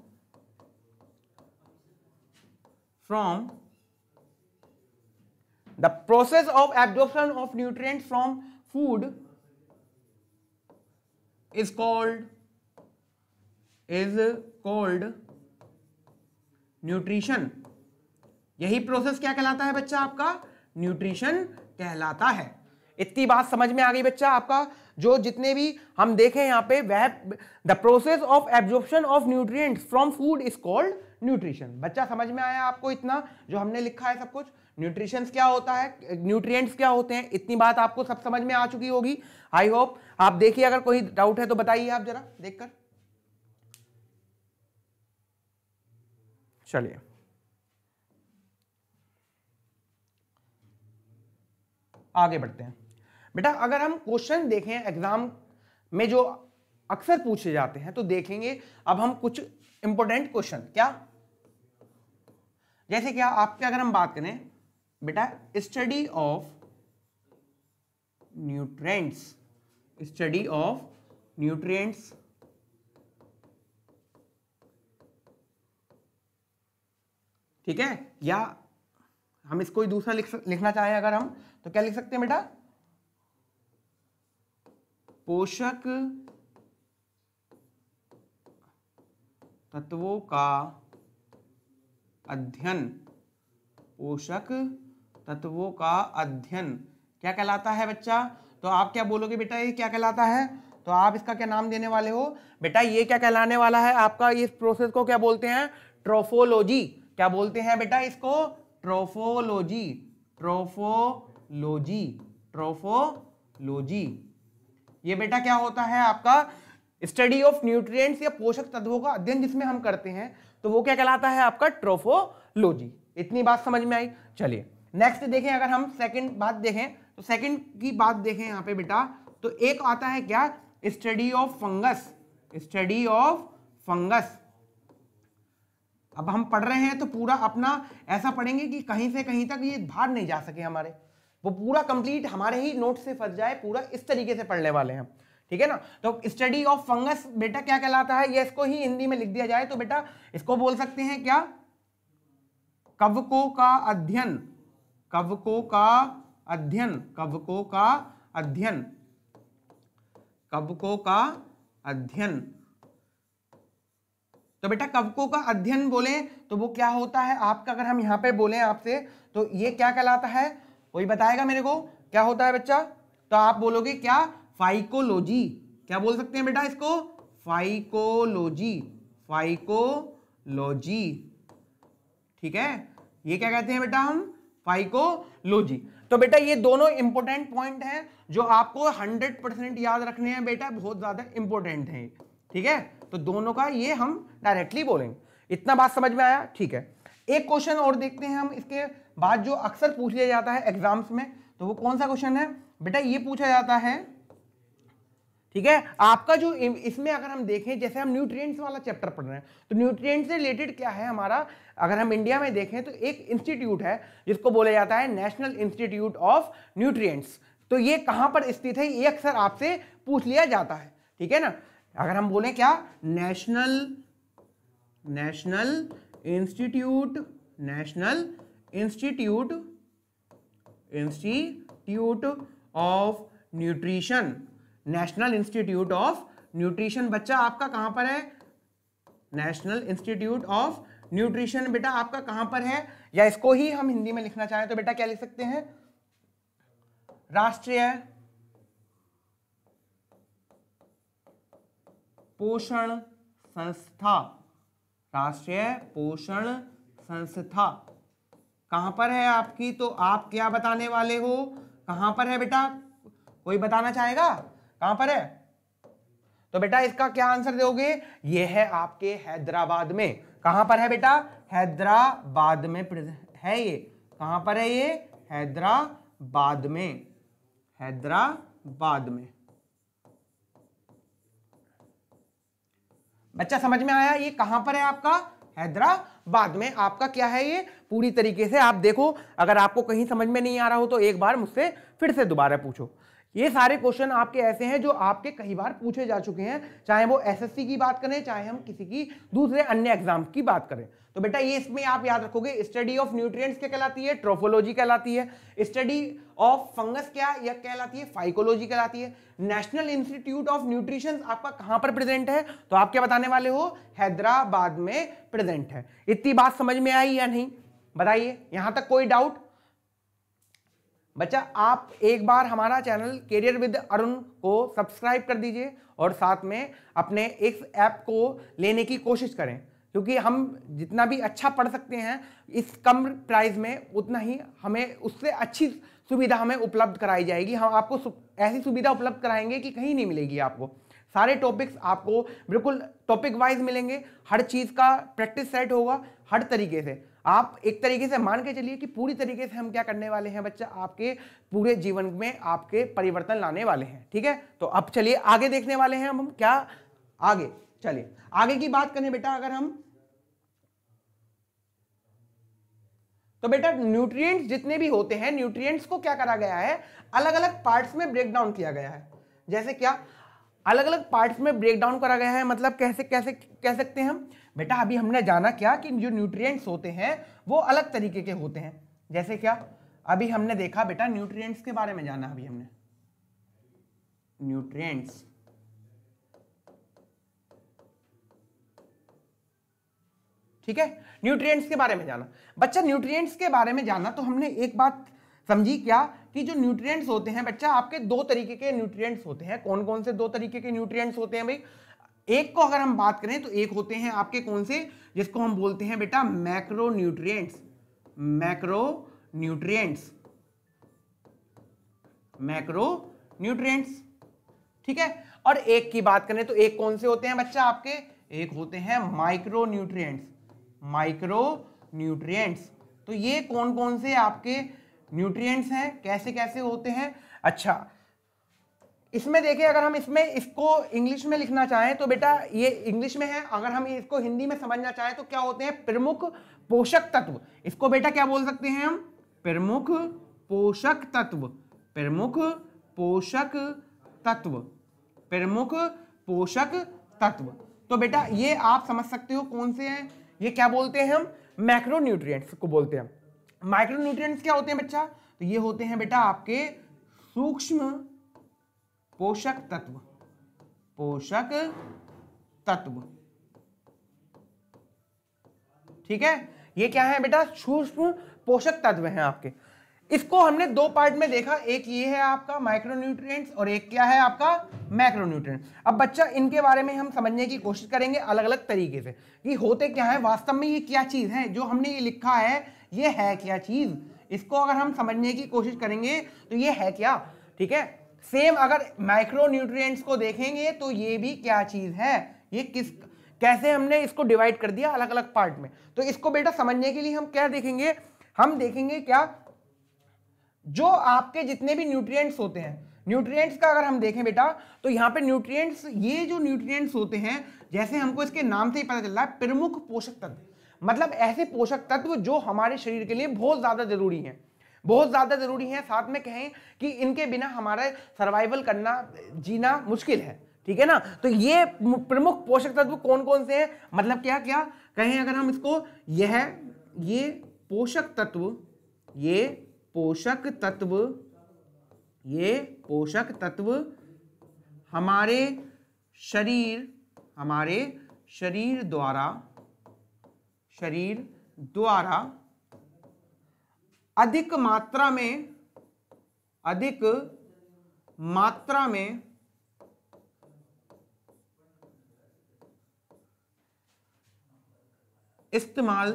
the process of absorption of nutrients from food is called nutrition. यही प्रोसेस क्या कहलाता है बच्चा? आपका न्यूट्रिशन कहलाता है। इतनी बात समझ में आ गई बच्चा? आपका जो जितने भी हम देखें यहाँ पे, वह the process of absorption of nutrients from food is called nutrition. बच्चा समझ में आया आपको? इतना जो हमने लिखा है सब कुछ, न्यूट्रिशन क्या होता है, न्यूट्रिएंट्स क्या होते हैं, इतनी बात आपको सब समझ में आ चुकी होगी। I hope. आप देखिए, अगर कोई डाउट है तो बताइए आप जरा देखकर। चलिए आगे बढ़ते हैं बेटा। अगर हम क्वेश्चन देखें एग्जाम में जो अक्सर पूछे जाते हैं तो देखेंगे अब हम कुछ इंपॉर्टेंट क्वेश्चन। क्या? जैसे क्या आपके अगर हम बात करें बेटा, स्टडी ऑफ न्यूट्रिएंट्स ठीक है, या हम इसको ही दूसरा लिखना चाहें अगर हम, तो क्या लिख सकते हैं बेटा? पोषक तत्वों का अध्ययन क्या कहलाता है बच्चा? तो आप क्या बोलोगे बेटा, ये क्या कहलाता है? तो आप इसका क्या नाम देने वाले हो बेटा? ये क्या कहलाने वाला है आपका? इस प्रोसेस को क्या बोलते हैं? ट्रोफोलॉजी। क्या बोलते हैं बेटा इसको? ट्रोफोलॉजी। ये बेटा क्या होता है आपका? स्टडी ऑफ न्यूट्रिएंट्स या पोषक तत्वों का अध्ययन जिसमें हम करते हैं, तो वो क्या कहलाता है आपका? ट्रोफोलॉजी। इतनी बात समझ में आई? चलिए नेक्स्ट देखें। अगर हम सेकंड बात देखें तो सेकंड की बात देखें यहां पे बेटा, तो एक आता है क्या? Study of fungus. अब हम पढ़ रहे हैं तो पूरा अपना ऐसा पढ़ेंगे कि कहीं से कहीं तक ये बाहर नहीं जा सके हमारे, वो पूरा कंप्लीट हमारे ही नोट से फंस जाए, पूरा इस तरीके से पढ़ने वाले हैं। ठीक है ना? तो स्टडी ऑफ फंगस बेटा क्या कहलाता है? ये इसको ही हिंदी में लिख दिया जाए तो बेटा इसको बोल सकते हैं क्या? कवकों का अध्ययन। तो बेटा कवकों का अध्ययन बोले तो वो क्या होता है आपका? अगर हम यहां पे बोले आपसे तो ये क्या कहलाता है? कोई बताएगा मेरे को क्या होता है बच्चा? तो आप बोलोगे क्या? फाइकोलॉजी। क्या बोल सकते हैं बेटा इसको? फाइकोलॉजी। ठीक है, ये क्या कहते हैं बेटा हम? फाइकोलॉजी। तो बेटा ये दोनों इंपॉर्टेंट पॉइंट हैं जो आपको 100% याद रखने हैं बेटा, बहुत ज्यादा इंपॉर्टेंट हैं, ठीक है। तो दोनों का ये हम डायरेक्टली बोलेंगे। इतना बात समझ में आया, ठीक है। एक क्वेश्चन और देखते हैं हम इसके बाद जो अक्सर पूछ लिया जाता है एग्जाम्स में, तो वो कौन सा क्वेश्चन है बेटा, ये पूछा जाता है, ठीक है। आपका जो इसमें अगर हम देखें, जैसे हम न्यूट्रिएंट्स वाला चैप्टर पढ़ रहे हैं, तो न्यूट्रिएंट्स से रिलेटेड क्या है हमारा, अगर हम इंडिया में देखें तो एक इंस्टीट्यूट है जिसको बोला जाता है नेशनल इंस्टीट्यूट ऑफ न्यूट्रिएंट्स। तो ये कहां पर स्थित है, ये अक्सर आपसे पूछ लिया जाता है, ठीक है ना। अगर हम बोले क्या, national institute of nutrition, national institute of nutrition बच्चा आपका कहां पर है, नेशनल इंस्टीट्यूट ऑफ न्यूट्रिशन बेटा आपका कहां पर है, या इसको ही हम हिंदी में लिखना चाहें तो बेटा क्या लिख सकते हैं, राष्ट्रीय पोषण संस्था, राष्ट्रीय पोषण संस्था कहां पर है आपकी। तो आप क्या बताने वाले हो, कहां पर है बेटा, कोई बताना चाहेगा कहां पर है। तो बेटा इसका क्या आंसर दोगे, ये है आपके हैदराबाद में। कहां पर है बेटा, हैदराबाद में है ये। कहां पर है ये, हैदराबाद में, हैदराबाद में। बच्चा समझ में आया, ये कहां पर है आपका, हैदराबाद में आपका क्या है ये, पूरी तरीके से आप देखो। अगर आपको कहीं समझ में नहीं आ रहा हो तो एक बार मुझसे फिर से दोबारा पूछो। ये सारे क्वेश्चन आपके ऐसे हैं जो आपके कई बार पूछे जा चुके हैं, चाहे वो एसएससी की बात करें, चाहे हम किसी की दूसरे अन्य एग्जाम की बात करें। तो बेटा ये इसमें आप याद रखोगे, स्टडी ऑफ न्यूट्रिएंट्स क्या कहलाती है, ट्रोफोलॉजी कहलाती है। स्टडी ऑफ फंगस क्या यह कहलाती है, फाइकोलॉजी कहलाती है। नेशनल इंस्टीट्यूट ऑफ न्यूट्रिशन आपका कहां पर प्रेजेंट है, तो आप क्या बताने वाले हो, हैदराबाद में प्रेजेंट है। इतनी बात समझ में आई या नहीं, बताइए, यहां तक कोई डाउट। बच्चा आप एक बार हमारा चैनल कैरियर विद अरुण को सब्सक्राइब कर दीजिए और साथ में अपने इस ऐप को लेने की कोशिश करें, क्योंकि हम जितना भी अच्छा पढ़ सकते हैं इस कम प्राइस में, उतना ही हमें उससे अच्छी सुविधा हमें उपलब्ध कराई जाएगी। हम आपको ऐसी सुविधा उपलब्ध कराएंगे कि कहीं नहीं मिलेगी आपको। सारे टॉपिक्स आपको बिल्कुल टॉपिक वाइज मिलेंगे, हर चीज़ का प्रैक्टिस सेट होगा, हर तरीके से। आप एक तरीके से मान के चलिए कि पूरी तरीके से हम क्या करने वाले हैं बच्चा, आपके पूरे जीवन में आपके परिवर्तन लाने वाले हैं, ठीक है। तो अब चलिए आगे देखने वाले हैं हम क्या, आगे चलिए आगे की बात करें बेटा। अगर हम तो बेटा न्यूट्रिएंट्स जितने भी होते हैं, न्यूट्रिएंट्स को क्या करा गया है, अलग अलग पार्ट्स में ब्रेक डाउन किया गया है। जैसे क्या, अलग अलग पार्ट्स में ब्रेक डाउन करा गया है, मतलब कैसे कैसे कह सकते हैं हम बेटा। अभी हमने जाना क्या कि जो न्यूट्रिएंट्स होते हैं वो अलग तरीके के होते हैं। जैसे क्या, अभी हमने देखा बेटा न्यूट्रिएंट्स के बारे में जाना, अभी हमने न्यूट्रिएंट्स, ठीक है, न्यूट्रिएंट्स के बारे में जाना। बच्चा न्यूट्रिएंट्स के बारे में जाना तो हमने एक बात समझी क्या कि जो न्यूट्रिएंट्स होते हैं बच्चा, आपके दो तरीके के न्यूट्रिएंट्स होते हैं। कौन कौन से दो तरीके के न्यूट्रिएंट्स होते हैं भाई, एक को अगर हम बात करें तो एक होते हैं आपके कौन से, जिसको हम बोलते हैं बेटा macro nutrients, macro nutrients, macro nutrients, ठीक है। और एक की बात करें तो एक कौन से होते हैं बच्चा आपके, एक होते हैं माइक्रो न्यूट्रिएंट्स, माइक्रो न्यूट्रिएंट्स। तो ये कौन कौन से आपके न्यूट्रिएंट्स हैं, कैसे कैसे होते हैं। अच्छा इसमें देखिए, अगर हम इसमें इसको इंग्लिश में लिखना चाहें तो बेटा ये इंग्लिश में है, अगर हम इसको हिंदी में समझना चाहें तो क्या होते हैं, प्रमुख पोषक तत्व। इसको बेटा क्या बोल सकते हैं हम, प्रमुख पोषक तत्व, प्रमुख पोषक तत्व, प्रमुख पोषक तत्व। तो बेटा ये आप समझ सकते हो कौन से हैं, ये क्या बोलते हैं हम, मैक्रो न्यूट्रिएंट्स को बोलते हैं। माइक्रो न्यूट्रिएंट्स क्या होते हैं बच्चा, तो ये होते हैं बेटा आपके सूक्ष्म पोषक तत्व, पोषक तत्व, ठीक है। ये क्या है बेटा, सूक्ष्म पोषक तत्व हैं आपके। इसको हमने दो पार्ट में देखा, एक ये है आपका माइक्रोन्यूट्रिएंट्स और एक क्या है आपका मैक्रोन्यूट्रिएंट्स। अब बच्चा इनके बारे में हम समझने की कोशिश करेंगे अलग अलग तरीके से कि होते क्या है वास्तव में, ये क्या चीज है जो हमने ये लिखा है, ये है क्या चीज, इसको अगर हम समझने की कोशिश करेंगे तो ये है क्या, ठीक है। सेम अगर माइक्रो न्यूट्रिएंट्स को देखेंगे तो ये भी क्या चीज है, ये कैसे हमने इसको डिवाइड कर दिया अलग अलग पार्ट में। तो इसको बेटा समझने के लिए हम क्या देखेंगे, हम देखेंगे क्या, जो आपके जितने भी न्यूट्रिएंट्स होते हैं, न्यूट्रिएंट्स का अगर हम देखें बेटा तो यहाँ पे न्यूट्रिएंट्स, ये जो न्यूट्रिएंट्स होते हैं, जैसे हमको इसके नाम से ही पता चल रहा है, प्रमुख पोषक तत्व, मतलब ऐसे पोषक तत्व जो हमारे शरीर के लिए बहुत ज्यादा जरूरी हैं, बहुत ज्यादा जरूरी है। साथ में कहें कि इनके बिना हमारा सर्वाइवल करना, जीना मुश्किल है, ठीक है ना। तो ये प्रमुख पोषक तत्व कौन कौन से हैं, मतलब क्या क्या कहें अगर हम इसको, ये पोषक तत्व, ये पोषक तत्व, ये पोषक तत्व हमारे शरीर द्वारा अधिक मात्रा में इस्तेमाल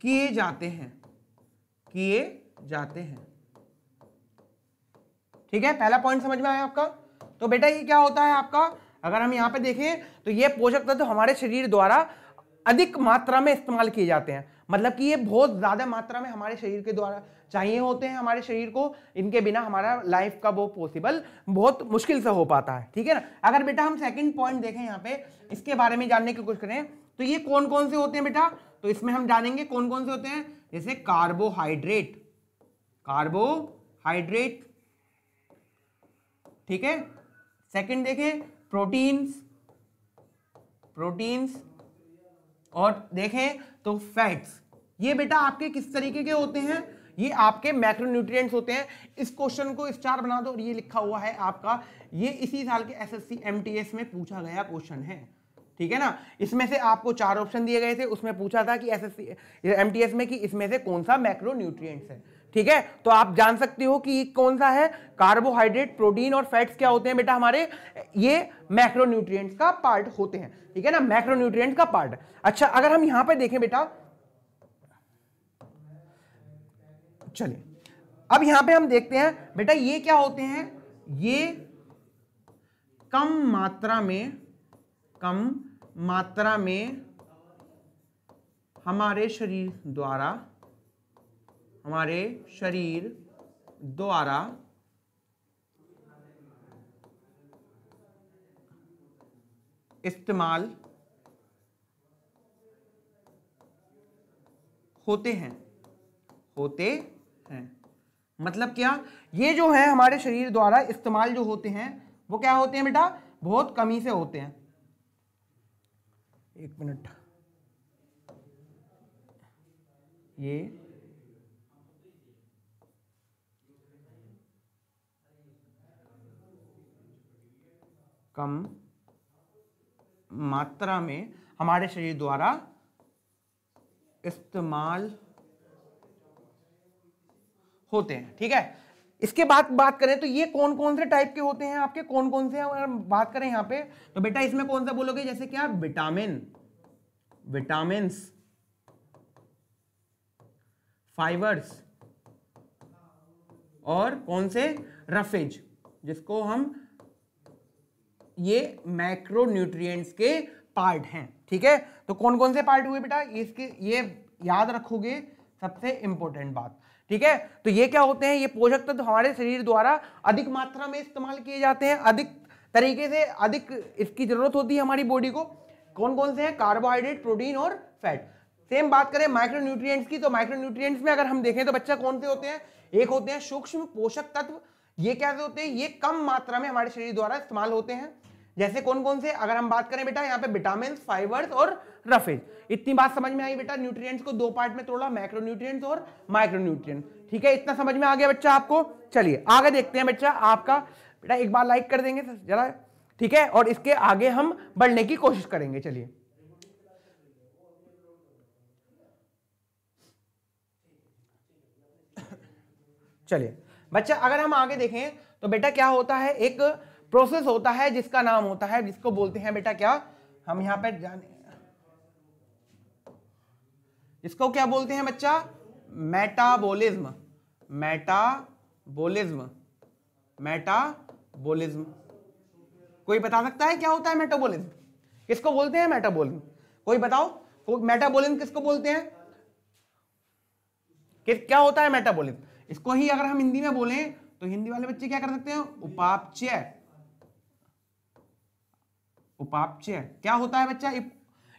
किए जाते हैं, ठीक है। पहला पॉइंट समझ में आया आपका। तो बेटा ये क्या होता है आपका, अगर हम यहां पे देखें तो ये पोषक तत्व हमारे शरीर द्वारा अधिक मात्रा में इस्तेमाल किए जाते हैं, मतलब कि ये बहुत ज्यादा मात्रा में हमारे शरीर के द्वारा चाहिए होते हैं हमारे शरीर को, इनके बिना हमारा लाइफ का वो पॉसिबल बहुत मुश्किल से हो पाता है, ठीक है ना। अगर बेटा हम सेकंड पॉइंट देखें यहाँ पे, इसके बारे में जानने की कोशिश करें तो ये कौन कौन से होते हैं बेटा, तो इसमें हम जानेंगे कौन कौन से होते हैं, जैसे कार्बोहाइड्रेट, ठीक है। सेकंड देखें प्रोटीन्स, और देखें तो फैट्स। ये बेटा आपके किस तरीके के होते हैं, ये आपके मैक्रोन्यूट्रिएंट्स होते हैं। इस क्वेश्चन को स्टार बना दो और ये लिखा हुआ है आपका, ये इसी साल के एसएससी एमटीएस में पूछा गया क्वेश्चन है, ठीक है ना। इसमें से आपको 4 ऑप्शन दिए गए थे, उसमें पूछा था कि एसएससी एमटीएस में कि इसमें से कौन सा मैक्रोन्यूट्रिएंट्स है, ठीक है। तो आप जान सकते हो कि कौन सा है, कार्बोहाइड्रेट, प्रोटीन और फैट्स क्या होते हैं बेटा हमारे, ये मैक्रोन्यूट्रिएंट्स का पार्ट होते हैं, ठीक है ना, मैक्रोन्यूट्रिएंट्स का पार्ट। अच्छा अगर हम यहां पे देखें बेटा, चलिए अब यहां पे हम देखते हैं बेटा ये क्या होते हैं, ये कम मात्रा में हमारे शरीर द्वारा इस्तेमाल होते हैं, मतलब क्या, ये जो है हमारे शरीर द्वारा इस्तेमाल जो होते हैं वो क्या होते हैं बेटा, बहुत कमी से होते हैं। एक मिनट, ये कम मात्रा में हमारे शरीर द्वारा इस्तेमाल होते हैं, ठीक है। इसके बाद बात करें तो ये कौन कौन से टाइप के होते हैं आपके, कौन कौन से, अगर बात करें यहां पे तो बेटा इसमें कौन सा बोलोगे, जैसे क्या, विटामिन्स, फाइबर्स और कौन से, रफेज, जिसको हम, ये मैक्रोन्यूट्रिएंट्स के पार्ट हैं, ठीक है। तो कौन कौन से पार्ट हुए बेटा, इसके ये याद रखोगे, सबसे इंपॉर्टेंट बात, ठीक है। तो ये क्या होते हैं, ये पोषक तत्व हमारे शरीर द्वारा अधिक मात्रा में इस्तेमाल किए जाते हैं, अधिक तरीके से, अधिक इसकी जरूरत होती है हमारी बॉडी को। कौन कौन से हैं, कार्बोहाइड्रेट, प्रोटीन और फैट। सेम बात करें माइक्रोन्यूट्रिएंट्स की, तो माइक्रोन्यूट्रिएंट्स में अगर हम देखें तो बच्चा कौन से होते हैं, एक होते हैं सूक्ष्म पोषक तत्व, ये कैसे होते हैं, ये कम मात्रा में हमारे शरीर द्वारा इस्तेमाल होते हैं। जैसे कौन कौन से, अगर हम बात करें बेटा यहाँ पे विटामिन, फाइबर्स और रफेज। इतनी बात समझ में आई बेटा, न्यूट्रिएंट्स को 2 पार्ट में तोड़ा, मैक्रोन्यूट्रिएंट्स और माइक्रोन्यूट्रिएंट्स, ठीक है। इतना समझ में आ गया बच्चा आपको। चलिए आगे देखते हैं बच्चा आपका, बेटा एक बार लाइक कर देंगे जरा, ठीक है, और इसके आगे हम बढ़ने की कोशिश करेंगे। चलिए चलिए बच्चा अगर हम आगे देखें तो बेटा क्या होता है, एक प्रोसेस होता है जिसका नाम होता है, जिसको बोलते हैं बेटा क्या, हम यहां पर जाने, इसको क्या बोलते हैं बच्चा? मेटाबॉलिज्म। Metabolism, metabolism. कोई बता सकता है क्या होता है मेटाबॉलिज्म? किसको बोलते हैं मेटाबॉलिज्म? कोई बताओ, मेटाबॉलिज्म किसको बोलते हैं? क्या होता है मेटाबॉलिज्म? इसको ही अगर हम हिंदी में बोलें तो हिंदी वाले बच्चे क्या कर सकते हैं? उपापचय। उपापचय क्या होता है बच्चा?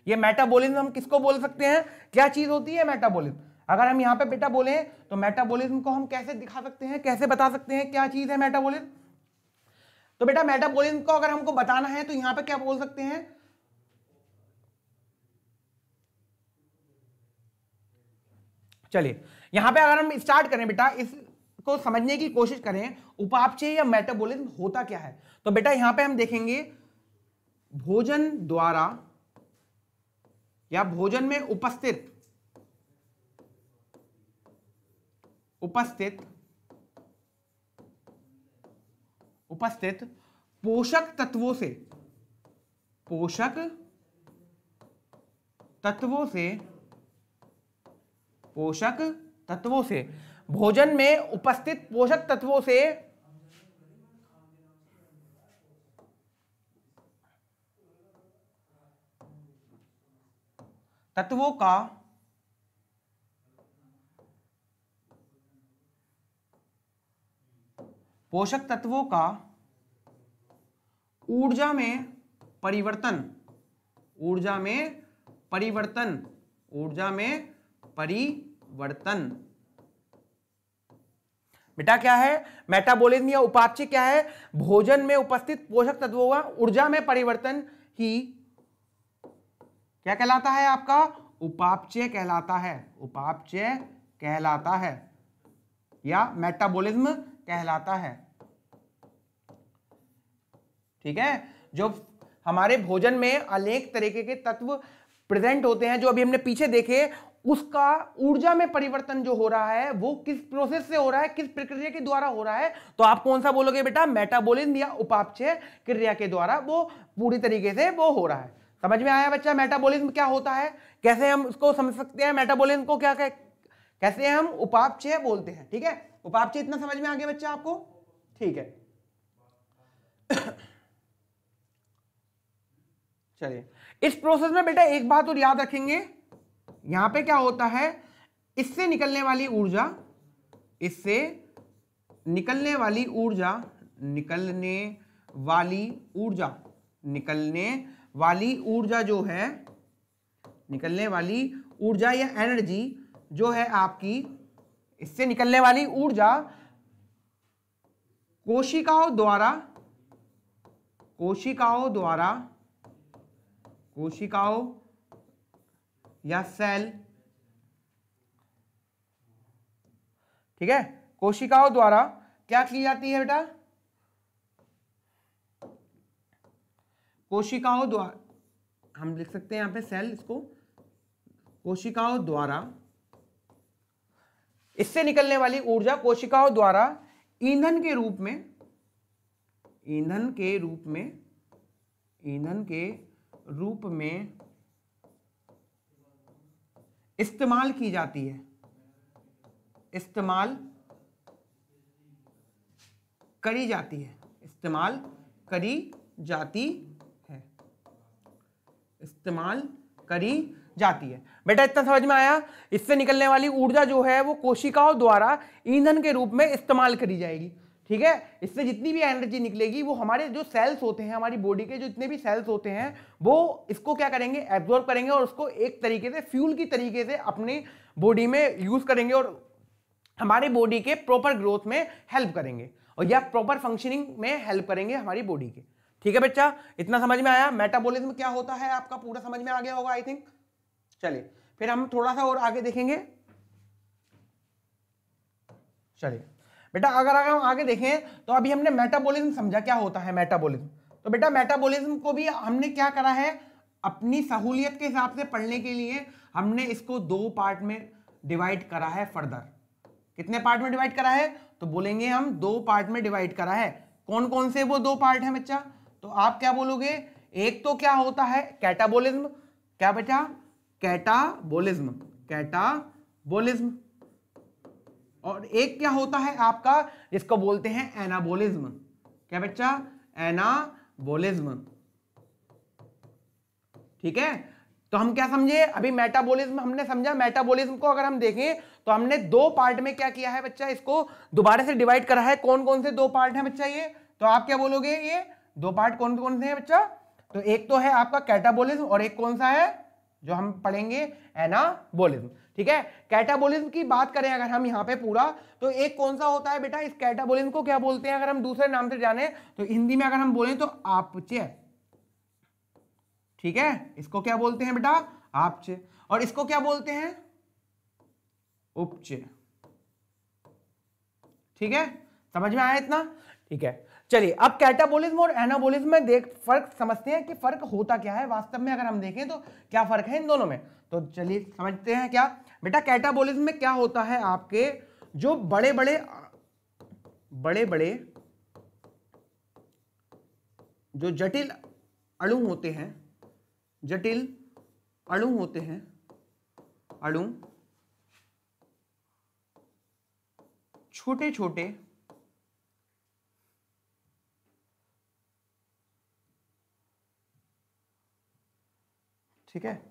ये मेटाबॉलिज्म हम किसको बोल सकते हैं? क्या चीज होती है मेटाबॉलिज्म? अगर हम यहाँ पे बेटा बोले तो मेटाबॉलिज्म को हम कैसे दिखा सकते हैं, कैसे बता सकते हैं क्या चीज है मेटाबॉलिज्म? तो बेटा मेटाबॉलिज्म को अगर हमको बताना है तो यहां पे क्या बोल सकते हैं? चलिए यहां पे अगर हम स्टार्ट करें बेटा, इसको समझने की कोशिश करें, उपापचय या मेटाबॉलिज्म होता क्या है। तो बेटा यहां पे हम देखेंगे भोजन द्वारा या भोजन में उपस्थित पोषक तत्वों से भोजन में उपस्थित पोषक तत्वों से पोषक तत्वों का ऊर्जा में परिवर्तन। बेटा क्या है मेटाबॉलिज्म या उपापचय? क्या है? भोजन में उपस्थित पोषक तत्वों का ऊर्जा में परिवर्तन ही क्या कहलाता है आपका? उपापचय कहलाता है या मेटाबॉलिज्म कहलाता है। ठीक है, जो हमारे भोजन में अनेक तरीके के तत्व प्रेजेंट होते हैं, जो अभी हमने पीछे देखे, उसका ऊर्जा में परिवर्तन जो हो रहा है वो किस प्रोसेस से हो रहा है, किस प्रक्रिया के द्वारा हो रहा है? तो आप कौन सा बोलोगे बेटा? मेटाबॉलिज्म या उपापचय क्रिया के द्वारा वो पूरी तरीके से वो हो रहा है। समझ में आया बच्चा मेटाबॉलिज्म क्या होता है? कैसे हम उसको समझ सकते हैं मेटाबॉलिज्म को? क्या कैसे हम उपापचय बोलते हैं? ठीक है, उपापचय इतना समझ में आ गया बच्चा आपको? ठीक है चलिए, इस प्रोसेस में बेटा एक बात और याद रखेंगे, यहां पे क्या होता है, इससे निकलने वाली ऊर्जा या एनर्जी जो है आपकी, इससे निकलने वाली ऊर्जा कोशिकाओं या सेल, ठीक है, कोशिकाओं द्वारा क्या की जाती है बेटा? कोशिकाओं द्वारा, हम लिख सकते हैं यहां पे सेल, इसको कोशिकाओं द्वारा, इससे निकलने वाली ऊर्जा कोशिकाओं द्वारा ईंधन के रूप में इस्तेमाल की जाती है, इस्तेमाल करी जाती है। बेटा इतना समझ में आया? इससे निकलने वाली ऊर्जा जो है वो कोशिकाओं द्वारा ईंधन के रूप में इस्तेमाल करी जाएगी। ठीक है, इससे जितनी भी एनर्जी निकलेगी वो हमारे जो सेल्स होते हैं, हमारी बॉडी के जो जितने भी सेल्स होते हैं, वो इसको क्या करेंगे? एब्जॉर्ब करेंगे और उसको एक तरीके से फ्यूल की तरीके से अपनी बॉडी में यूज करेंगे और हमारी बॉडी के प्रॉपर ग्रोथ में हेल्प करेंगे और या प्रॉपर फंक्शनिंग में हेल्प करेंगे हमारी बॉडी के। ठीक है बच्चा, इतना समझ में आया? मेटाबॉलिज्म क्या होता है आपका पूरा समझ में आ गया होगा आई थिंक। चलिए फिर हम थोड़ा सा और आगे देखेंगे। चलिए बेटा अगर हम आगे देखें तो अभी हमने मेटाबॉलिज्म समझा क्या होता है मेटाबॉलिज्म। तो बेटा मेटाबॉलिज्म को भी हमने क्या करा है, अपनी सहूलियत के हिसाब से पढ़ने के लिए हमने इसको 2 पार्ट में डिवाइड करा है फर्दर। कितने पार्ट में डिवाइड करा है? तो बोलेंगे हम 2 पार्ट में डिवाइड करा है। कौन कौन से वो 2 पार्ट हैं बच्चा? तो आप क्या बोलोगे? एक तो क्या होता है कैटाबॉलिज्म। क्या बेटा? कैटाबॉलिज्म। कैटाबोलिज्म, और एक क्या होता है आपका जिसको बोलते हैं एनाबोलिज्म। क्या बच्चा? एनाबोलिज्म। ठीक है, तो हम क्या समझे अभी? मेटाबॉलिज्म हमने समझा। मेटाबॉलिज्म को अगर हम देखें तो हमने दो पार्ट में क्या किया है बच्चा, इसको दोबारा से डिवाइड करा है। कौन कौन से दो पार्ट हैं बच्चा ये? तो आप क्या बोलोगे, ये दो पार्ट कौन कौन से हैं बच्चा? तो एक तो है आपका कैटाबॉलिज्म और एक कौन सा है जो हम पढ़ेंगे? एनाबॉलिज्म। ठीक है, कैटाबॉलिज्म की बात करें अगर हम यहाँ पे पूरा, तो एक कौन सा होता है बेटा? इस कैटाबॉलिज्म को क्या बोलते हैं अगर हम दूसरे नाम से जाने तो हिंदी में अगर हम बोलें तो आपचे। ठीक है, इसको क्या बोलते हैं बेटा? आपचे। और इसको क्या बोलते हैं? उपचे। ठीक है, समझ में आया इतना? ठीक है, चलिए अब कैटाबॉलिज्म और एनाबॉलिज्म में देख फर्क समझते हैं कि फर्क होता क्या है वास्तव में। अगर हम देखें तो क्या फर्क है इन दोनों में, तो चलिए समझते हैं। क्या बेटा कैटाबॉलिज्म में क्या होता है? आपके जो बड़े बड़े जो जटिल अणु होते हैं, जटिल अणु होते हैं, अणु छोटे छोटे ठीक है,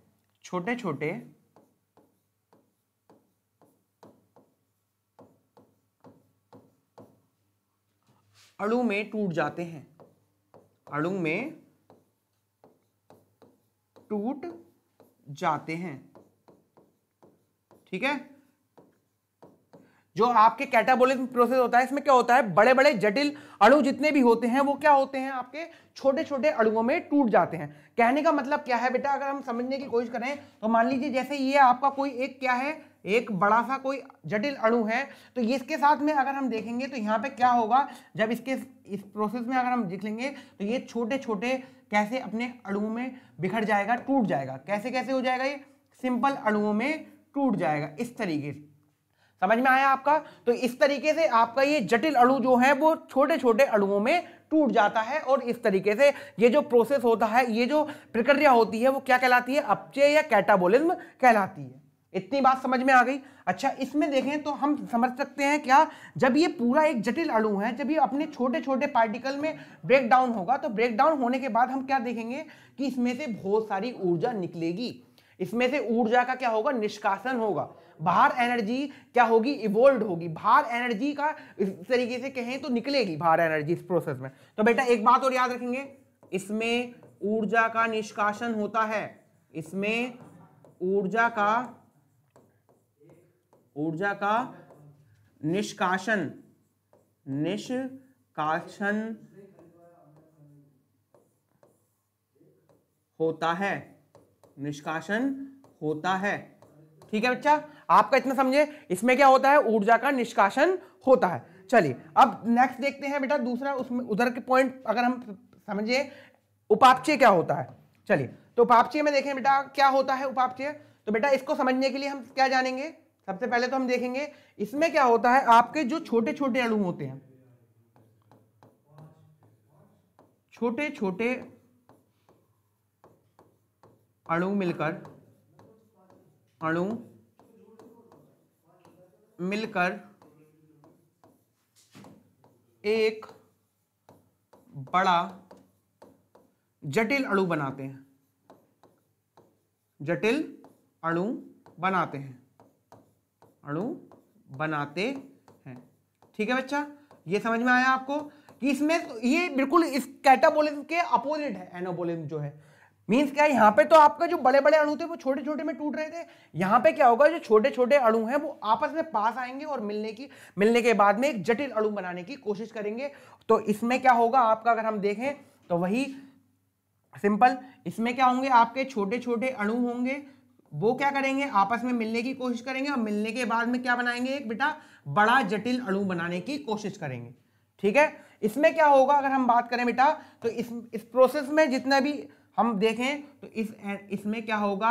छोटे छोटे अणु में टूट जाते हैं, अणु में टूट जाते हैं। ठीक है, जो आपके कैटाबॉलिज्म प्रोसेस होता है इसमें क्या होता है? बड़े बड़े जटिल अणु जितने भी होते हैं वो क्या होते हैं? आपके छोटे छोटे अणुओं में टूट जाते हैं। कहने का मतलब क्या है बेटा? अगर हम समझने की कोशिश करें तो मान लीजिए जैसे ये आपका कोई एक क्या है, एक बड़ा सा कोई जटिल अणु है, तो ये इसके साथ में अगर हम देखेंगे तो यहाँ पे क्या होगा, जब इसके इस प्रोसेस में अगर हम देख लेंगे तो ये छोटे छोटे कैसे अपने अणुओं में बिखर जाएगा, टूट जाएगा। कैसे कैसे हो जाएगा? ये सिंपल अणुओं में टूट जाएगा इस तरीके से। समझ में आया आपका? तो इस तरीके से आपका ये जटिल अणु जो है वो छोटे छोटे अणुओं में टूट जाता है, और इस तरीके से ये जो प्रोसेस होता है, ये जो प्रक्रिया होती है वो क्या कहलाती है? अपचय या कैटाबॉलिज्म कहलाती है। इतनी बात समझ में आ गई? अच्छा, इसमें देखें तो हम समझ सकते हैं क्या, जब ये पूरा एक जटिल अणु है, जब ये अपने छोटे छोटे पार्टिकल में ब्रेक डाउन होगा, तो ब्रेक डाउन होने के बाद हम क्या देखेंगे कि इसमें से बहुत सारी ऊर्जा निकलेगी। इसमें से ऊर्जा का क्या होगा? निष्कासन होगा। बाहर एनर्जी क्या होगी? इवोल्व होगी। बाहर एनर्जी का इस तरीके से कहें तो निकलेगी बाहर एनर्जी इस प्रोसेस में। तो बेटा एक बात और याद रखेंगे, इसमें ऊर्जा का निष्कासन होता है, इसमें ऊर्जा का निष्कासन होता है, निष्कासन होता है। ठीक है बच्चा, आपका इतना समझे? इसमें क्या होता है? ऊर्जा का निष्कासन होता है। चलिए अब नेक्स्ट देखते हैं बेटा दूसरा, उसमें उधर के पॉइंट अगर हम समझे, उपापचय क्या होता है। चलिए, तो उपापचय में देखें बेटा क्या होता है उपापचय। तो बेटा इसको समझने के लिए हम क्या जानेंगे? सबसे पहले तो हम देखेंगे इसमें क्या होता है। आपके जो छोटे छोटे अणु होते हैं, छोटे छोटे अणु मिलकर एक बड़ा जटिल अणु बनाते हैं, जटिल अणु बनाते हैं, अणु बनाते हैं। ठीक है बच्चा, ये समझ में आया आपको कि इसमें ये बिल्कुल इस कैटाबॉलिज्म के अपोजिट है एनाबॉलिज्म जो है। मींस क्या है, यहाँ पे तो आपका जो बड़े बड़े अणु थे वो छोटे छोटे में टूट रहे थे। यहाँ पे क्या होगा, जो छोटे छोटे अणु हैं वो आपस में पास आएंगे और मिलने के बाद में एक जटिल अणु बनाने की कोशिश करेंगे। तो इसमें क्या होगा आपका, अगर हम देखें तो वही सिंपल, इसमें क्या होंगे आपके छोटे छोटे अणु होंगे, वो क्या करेंगे आपस में मिलने की कोशिश करेंगे, और मिलने के बाद में क्या बनाएंगे, एक बेटा बड़ा जटिल अणु बनाने की कोशिश करेंगे। ठीक है, इसमें क्या होगा अगर हम बात करें बेटा, तो इस प्रोसेस में जितना भी हम देखें तो इसमें क्या होगा,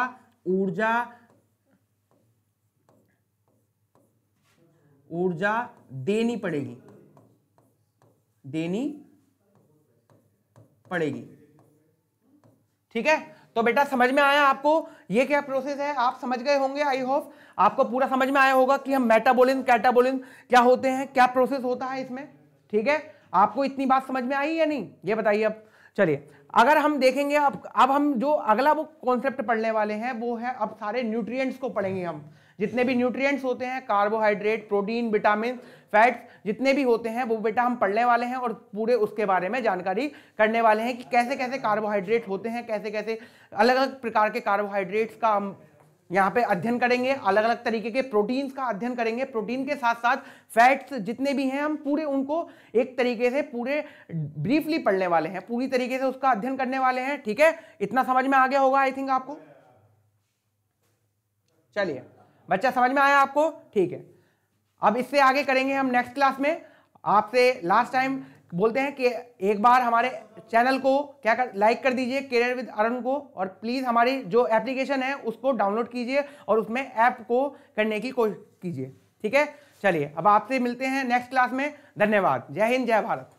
ऊर्जा देनी पड़ेगी। ठीक है, तो बेटा समझ में आया आपको ये क्या प्रोसेस है, आप समझ गए होंगे। आई होप आपको पूरा समझ में आया होगा कि हम मेटाबॉलिज्म कैटाबॉलिज्म क्या होते हैं, क्या प्रोसेस होता है इसमें। ठीक है, आपको इतनी बात समझ में आई या नहीं, ये बताइए। अब चलिए अगर हम देखेंगे अब हम जो अगला वो कॉन्सेप्ट पढ़ने वाले हैं वो है अब सारे न्यूट्रिएंट्स को पढ़ेंगे हम। जितने भी न्यूट्रिएंट्स होते हैं, कार्बोहाइड्रेट, प्रोटीन, विटामिन, फैट्स, जितने भी होते हैं वो बेटा हम पढ़ने वाले हैं और पूरे उसके बारे में जानकारी करने वाले हैं कि कैसे कैसे कार्बोहाइड्रेट होते हैं, कैसे कैसे अलग अलग प्रकार के कार्बोहाइड्रेट्स का हम यहाँ पे अध्ययन करेंगे, अलग अलग तरीके के प्रोटीन्स का अध्ययन करेंगे। प्रोटीन के साथ साथ फैट्स जितने भी हैं हम पूरे उनको एक तरीके से पूरे ब्रीफली पढ़ने वाले हैं, पूरी तरीके से उसका अध्ययन करने वाले हैं। ठीक है, इतना समझ में आ गया होगा आई थिंक आपको। चलिए बच्चा समझ में आया आपको, ठीक है। अब इससे आगे करेंगे हम नेक्स्ट क्लास में। आपसे लास्ट टाइम बोलते हैं कि एक बार हमारे चैनल को क्या कर लाइक कर दीजिए, कैरियर विद अरुण को, और प्लीज़ हमारी जो एप्लीकेशन है उसको डाउनलोड कीजिए और उसमें ऐप को करने की कोशिश कीजिए। ठीक है, चलिए अब आपसे मिलते हैं नेक्स्ट क्लास में। धन्यवाद। जय हिंद, जय भारत।